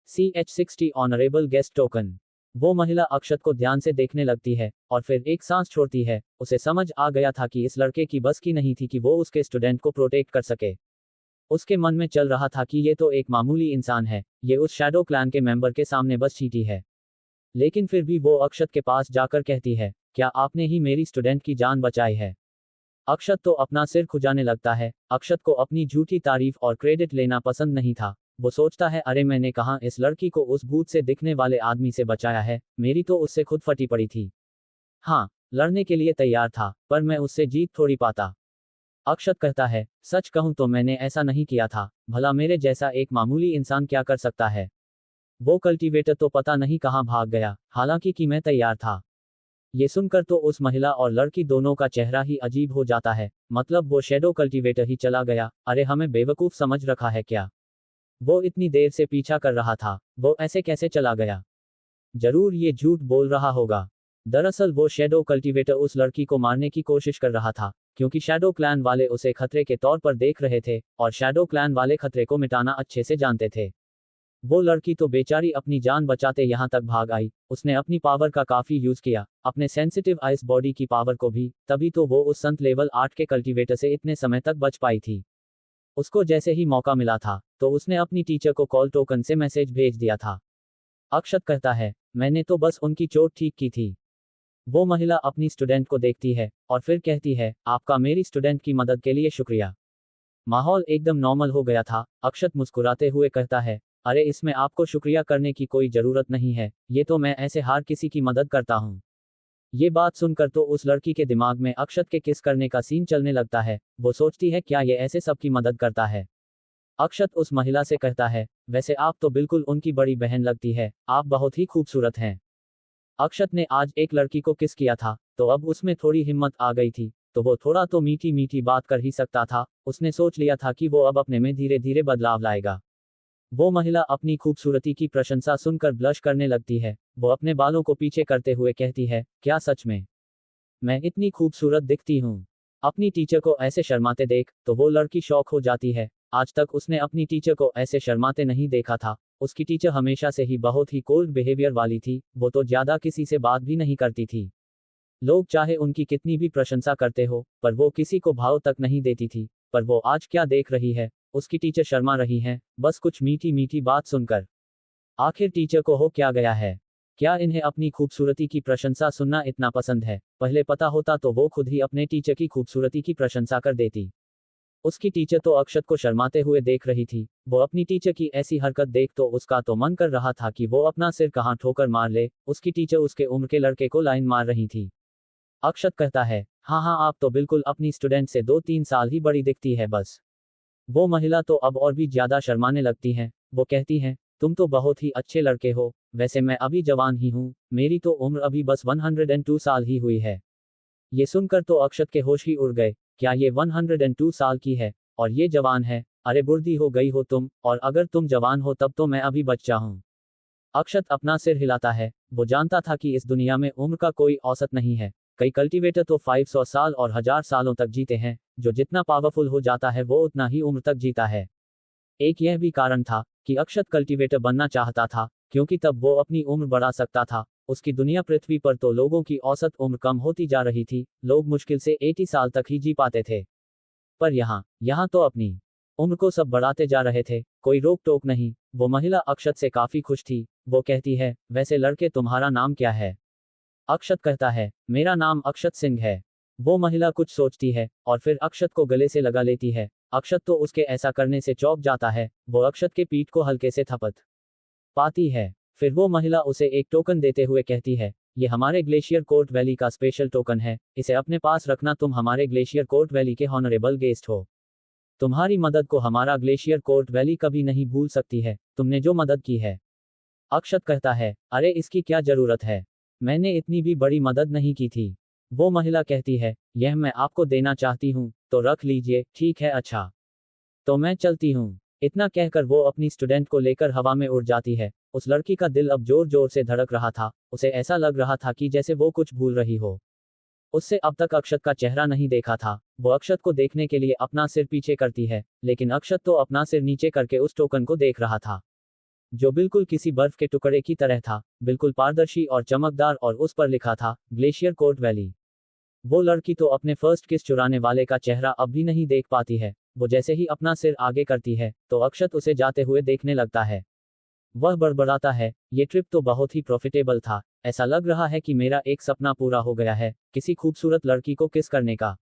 CH60 honourable guest token. वो महिला अक्षत को ध्यान से देखने लगती है और फिर एक सांस छोड़ती है। उसे समझ आ गया था कि इस लड़के की बस की नहीं थी कि वो उसके स्टूडेंट को प्रोटेक्ट कर सके। उसके मन में चल रहा था कि ये तो एक मामूली इंसान है, ये उस शैडो क्लैन के मेंबर के सामने बस चींटी है। लेकिन फिर भी वो अक्षत के पास जाकर कहती है, क्या आपने ही मेरी स्टूडेंट की जान बचाई है? अक्षत तो अपना सिर खुजाने लगता है। अक्षत को अपनी झूठी तारीफ और क्रेडिट लेना पसंद नहीं था। वो सोचता है, अरे मैंने कहाँ इस लड़की को उस भूत से दिखने वाले आदमी से बचाया है, मेरी तो उससे खुद फटी पड़ी थी। हाँ, लड़ने के लिए तैयार था, पर मैं उससे जीत थोड़ी पाता। अक्षत कहता है, सच कहूं तो मैंने ऐसा नहीं किया था। भला मेरे जैसा एक मामूली इंसान क्या कर सकता है? वो कल्टीवेटर तो पता नहीं कहां भाग गया, हालांकि कि मैं तैयार था। ये सुनकर तो उस महिला और लड़की दोनों का चेहरा ही अजीब हो जाता है। मतलब वो शैडो कल्टीवेटर ही चला गया? अरे हमें बेवकूफ समझ रखा है क्या? वो इतनी देर से पीछा कर रहा था, वो ऐसे कैसे चला गया? जरूर ये झूठ बोल रहा होगा। दरअसल वो शैडो कल्टीवेटर उस लड़की को मारने की कोशिश कर रहा था, क्योंकि शैडो क्लैन वाले उसे खतरे के तौर पर देख रहे थे, और शैडो क्लैन वाले खतरे को मिटाना अच्छे से जानते थे। वो लड़की तो बेचारी अपनी जान बचाते यहाँ तक भाग आई, उसने अपनी पावर का काफी यूज किया, अपने सेंसिटिव आइस बॉडी की पावर को भी, तभी तो वो उस संत लेवल 8 के कल्टीवेटर से इतने समय तक बच पाई थी। उसको जैसे ही मौका मिला था तो उसने अपनी टीचर को कॉल टोकन से मैसेज भेज दिया था। अक्षत कहता है, मैंने तो बस उनकी चोट ठीक की थी। वो महिला अपनी स्टूडेंट को देखती है और फिर कहती है, आपका मेरी स्टूडेंट की मदद के लिए शुक्रिया। माहौल एकदम नॉर्मल हो गया था। अक्षत मुस्कुराते हुए कहता है, अरे इसमें आपको शुक्रिया करने की कोई जरूरत नहीं है, ये तो मैं ऐसे हर किसी की मदद करता हूँ। ये बात सुनकर तो उस लड़की के दिमाग में अक्षत के किस करने का सीन चलने लगता है। वो सोचती है, क्या ये ऐसे सबकी मदद करता है। अक्षत उस महिला से कहता है, वैसे आप तो बिल्कुल उनकी बड़ी बहन लगती है, आप बहुत ही खूबसूरत हैं। अक्षत ने आज एक लड़की को किस किया था तो अब उसमें थोड़ी हिम्मत आ गई थी, तो वो थोड़ा तो मीठी मीठी बात कर ही सकता था। उसने सोच लिया था कि वो अब अपने में धीरे धीरे बदलाव लाएगा। वो महिला अपनी खूबसूरती की प्रशंसा सुनकर ब्लश करने लगती है। वो अपने बालों को पीछे करते हुए कहती है, क्या सच में मैं इतनी खूबसूरत दिखती हूँ। अपनी टीचर को ऐसे शर्माते देख तो वो लड़की शॉक हो जाती है। आज तक उसने अपनी टीचर को ऐसे शर्माते नहीं देखा था। उसकी टीचर हमेशा से ही बहुत ही कोल्ड बिहेवियर वाली थी, वो तो ज्यादा किसी से बात भी नहीं करती थी। लोग चाहे उनकी कितनी भी प्रशंसा करते हो, पर वो किसी को भाव तक नहीं देती थी। पर वो आज क्या देख रही है, उसकी टीचर शर्मा रही हैं, बस कुछ मीठी मीठी बात सुनकर। आखिर टीचर को हो क्या गया है? क्या इन्हें अपनी खूबसूरती की प्रशंसा सुनना इतना पसंद है? पहले पता होता तो वो खुद ही अपने टीचर की खूबसूरती की प्रशंसा कर देती। उसकी टीचर तो अक्षत को शर्माते हुए देख रही थी। वो अपनी टीचर की ऐसी हरकत देख तो उसका तो मन कर रहा था कि वो अपना सिर कहाँ ठोकर मार ले। उसकी टीचर उसके उम्र के लड़के को लाइन मार रही थी। अक्षत कहता है, हाँ हाँ, आप तो बिल्कुल अपनी स्टूडेंट से 2-3 साल ही बड़ी दिखती है बस। वो महिला तो अब और भी ज्यादा शर्माने लगती हैं। वो कहती हैं, तुम तो बहुत ही अच्छे लड़के हो, वैसे मैं अभी जवान ही हूँ, मेरी तो उम्र अभी बस 102 साल ही हुई है। ये सुनकर तो अक्षत के होश ही उड़ गए। क्या ये 102 साल की है और ये जवान है? अरे बुढ़ी हो गई हो तुम, और अगर तुम जवान हो तब तो मैं अभी बच्चा हूँ। अक्षत अपना सिर हिलाता है। वो जानता था कि इस दुनिया में उम्र का कोई औसत नहीं है। कई कल्टीवेटर तो 500 साल और 1000 सालों तक जीते हैं। जो जितना पावरफुल हो जाता है वो उतना ही उम्र तक जीता है। एक यह भी कारण था कि अक्षत कल्टीवेटर बनना चाहता था, क्योंकि तब वो अपनी उम्र बढ़ा सकता था। उसकी दुनिया पृथ्वी पर तो लोगों की औसत उम्र कम होती जा रही थी। लोग मुश्किल से 80 साल तक ही जी पाते थे। पर यहाँ तो अपनी उम्र को सब बढ़ाते जा रहे थे, कोई रोक टोक नहीं। वो महिला अक्षत से काफी खुश थी। वो कहती है, वैसे लड़के तुम्हारा नाम क्या है? अक्षत कहता है, मेरा नाम अक्षत सिंह है। वो महिला कुछ सोचती है और फिर अक्षत को गले से लगा लेती है। अक्षत तो उसके ऐसा करने से चौंक जाता है। वो अक्षत के पीठ को हल्के से थपथ पाती है। फिर वो महिला उसे एक टोकन देते हुए कहती है, ये हमारे ग्लेशियर कोर्ट वैली का स्पेशल टोकन है, इसे अपने पास रखना। तुम हमारे ग्लेशियर कोर्ट वैली के हॉनरेबल गेस्ट हो। तुम्हारी मदद को हमारा ग्लेशियर कोर्ट वैली कभी नहीं भूल सकती है, तुमने जो मदद की है। अक्षत कहता है, अरे इसकी क्या जरूरत है, मैंने इतनी भी बड़ी मदद नहीं की थी। वो महिला कहती है, यह मैं आपको देना चाहती हूँ तो रख लीजिए। ठीक है, अच्छा तो मैं चलती हूँ। इतना कहकर वो अपनी स्टूडेंट को लेकर हवा में उड़ जाती है। उस लड़की का दिल अब जोर जोर से धड़क रहा था। उसे ऐसा लग रहा था कि जैसे वो कुछ भूल रही हो। उससे अब तक अक्षत का चेहरा नहीं देखा था। वो अक्षत को देखने के लिए अपना सिर पीछे करती है, लेकिन अक्षत तो अपना सिर नीचे करके उस टोकन को देख रहा था, जो बिल्कुल किसी बर्फ के टुकड़े की तरह था, बिल्कुल पारदर्शी और चमकदार, और उस पर लिखा था, ग्लेशियर कोर्ट वैली। वो लड़की तो अपने फर्स्ट किस चुराने वाले का चेहरा अब भी नहीं देख पाती है। वो जैसे ही अपना सिर आगे करती है तो अक्षत उसे जाते हुए देखने लगता है। वह बड़बड़ाता है, ये ट्रिप तो बहुत ही प्रॉफिटेबल था। ऐसा लग रहा है कि मेरा एक सपना पूरा हो गया है, किसी खूबसूरत लड़की को किस करने का।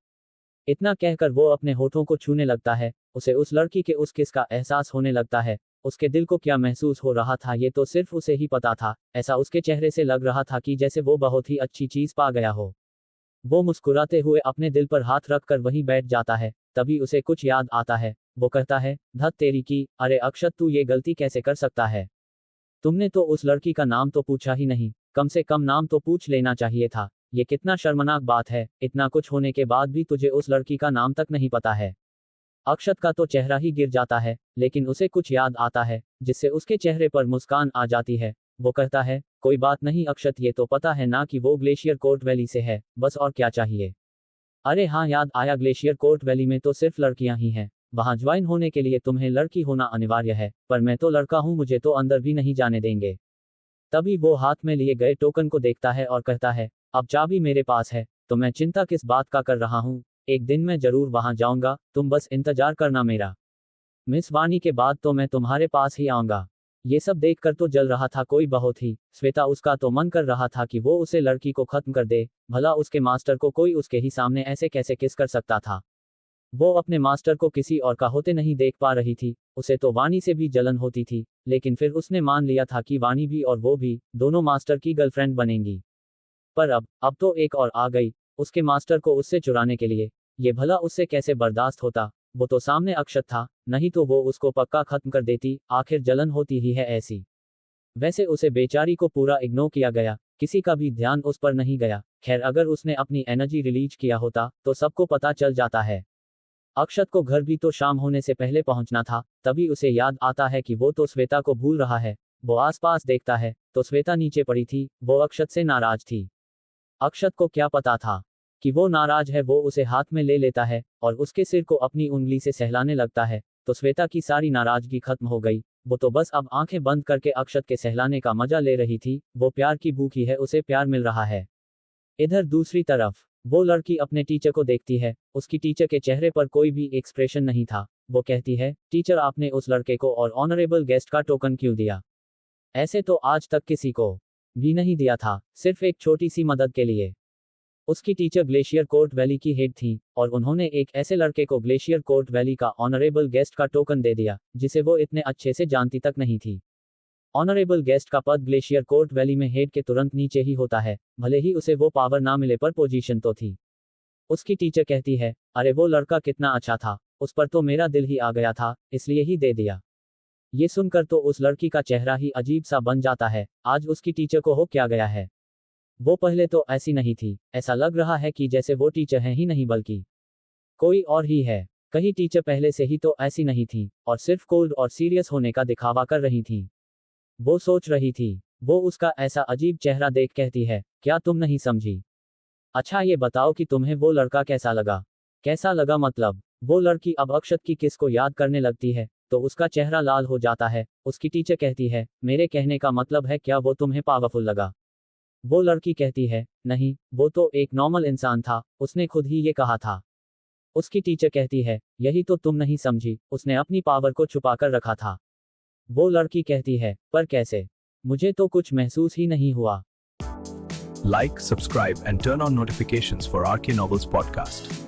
इतना कहकर वो अपने होठों को छूने लगता है। उसे उस लड़की के उस किस का एहसास होने लगता है। उसके दिल को क्या महसूस हो रहा था ये तो सिर्फ उसे ही पता था। ऐसा उसके चेहरे से लग रहा था कि जैसे वो बहुत ही अच्छी चीज पा गया हो। वो मुस्कुराते हुए अपने दिल पर हाथ रखकर वहीं बैठ जाता है। तभी उसे कुछ याद आता है। वो कहता है, धत तेरी की, अरे अक्षत तू ये गलती कैसे कर सकता है? तुमने तो उस लड़की का नाम तो पूछा ही नहीं, कम से कम नाम तो पूछ लेना चाहिए था। ये कितना शर्मनाक बात है, इतना कुछ होने के बाद भी तुझे उस लड़की का नाम तक नहीं पता है। अक्षत का तो चेहरा ही गिर जाता है, लेकिन उसे कुछ याद आता है जिससे उसके चेहरे पर मुस्कान आ जाती है। वो कहता है, कोई बात नहीं अक्षत, ये तो पता है ना कि वो ग्लेशियर कोर्ट वैली से है, बस और क्या चाहिए। अरे हाँ, याद आया, ग्लेशियर कोर्ट वैली में तो सिर्फ लड़कियां ही हैं, वहां ज्वाइन होने के लिए तुम्हें लड़की होना अनिवार्य है, पर मैं तो लड़का हूं, मुझे तो अंदर भी नहीं जाने देंगे। तभी वो हाथ में लिए गए टोकन को देखता है और कहता है, अब चाबी मेरे पास है, तो मैं चिंता किस बात का कर रहा हूँ, एक दिन मैं जरूर वहां जाऊंगा, तुम बस इंतजार करना मेरा। मिस वाणी के बाद तो मैं तुम्हारे पास ही आऊंगा। ये सब देखकर तो जल रहा था कोई बहुत ही, श्वेता उसका तो मन कर रहा था कि वो उसे लड़की को खत्म कर दे, भला उसके मास्टर को कोई उसके ही सामने ऐसे कैसे किस कर सकता था। वो अपने मास्टर को किसी और का होते नहीं देख पा रही थी, उसे तो वाणी से भी जलन होती थी, लेकिन फिर उसने मान लिया था कि वाणी भी और वो भी, दोनों मास्टर की गर्लफ्रेंड बनेंगी। पर अब तो एक और आ गई, उसके मास्टर को उससे चुराने के लिए। ये भला उससे कैसे बर्दाश्त होता, वो तो सामने अक्षत था, नहीं तो वो उसको पक्का खत्म कर देती, आखिर जलन होती ही है ऐसी। वैसे उसे बेचारी को पूरा इग्नोर किया गया, किसी का भी ध्यान उस पर नहीं गया। खैर अगर उसने अपनी एनर्जी रिलीज किया होता तो सबको पता चल जाता है। अक्षत को घर भी तो शाम होने से पहले पहुंचना था, तभी उसे याद आता है कि वो तो श्वेता को भूल रहा है। वो आसपास देखता है तो श्वेता नीचे पड़ी थी, वो अक्षत से नाराज थी। अक्षत को क्या पता था कि वो नाराज है। वो उसे हाथ में ले लेता है और उसके सिर को अपनी उंगली से सहलाने लगता है, तो श्वेता की सारी नाराजगी खत्म हो गई। वो तो बस अब आंखें बंद करके अक्षत के सहलाने का मजा ले रही थी। वो प्यार की भूखी है, उसे प्यार मिल रहा है। इधर दूसरी तरफ वो लड़की अपने टीचर को देखती है, उसकी टीचर के चेहरे पर कोई भी एक्सप्रेशन नहीं था। वो कहती है, टीचर आपने उस लड़के को और ऑनरेबल गेस्ट का टोकन क्यों दिया? ऐसे तो आज तक किसी को भी नहीं दिया था, सिर्फ एक छोटी सी मदद के लिए। उसकी टीचर ग्लेशियर कोर्ट वैली की हेड थी और उन्होंने एक ऐसे लड़के को ग्लेशियर कोर्ट वैली का ऑनरेबल गेस्ट का टोकन दे दिया जिसे वो इतने अच्छे से जानती तक नहीं थी। ऑनरेबल गेस्ट का पद ग्लेशियर कोर्ट वैली में हेड के तुरंत नीचे ही होता है, भले ही उसे वो पावर ना मिले पर पोजीशन तो थी। उसकी टीचर कहती है, अरे वो लड़का कितना अच्छा था, उस पर तो मेरा दिल ही आ गया था, इसलिए ही दे दिया। ये सुनकर तो उस लड़की का चेहरा ही अजीब सा बन जाता है। आज उसकी टीचर को हो क्या गया है? वो पहले तो ऐसी नहीं थी, ऐसा लग रहा है कि जैसे वो टीचर है ही नहीं बल्कि कोई और ही है। कहीं टीचर पहले से ही तो ऐसी नहीं थी और सिर्फ कोल्ड और सीरियस होने का दिखावा कर रही थी। वो सोच रही थी। वो उसका ऐसा अजीब चेहरा देख कहती है, क्या तुम नहीं समझी? अच्छा ये बताओ कि तुम्हें वो लड़का कैसा लगा? कैसा लगा मतलब? वो लड़की अब अक्षत की किस को याद करने लगती है तो उसका चेहरा लाल हो जाता है। उसकी टीचर कहती है, मेरे कहने का मतलब है क्या वो तुम्हें पावरफुल लगा? वो लड़की कहती है, नहीं, वो तो एक नॉर्मल इंसान था, उसने खुद ही ये कहा था। उसकी टीचर कहती है, यही तो तुम नहीं समझी, उसने अपनी पावर को छुपा कर रखा था। वो लड़की कहती है, पर कैसे? मुझे तो कुछ महसूस ही नहीं हुआ। Like, subscribe, and turn on notifications for RK Novels Podcast.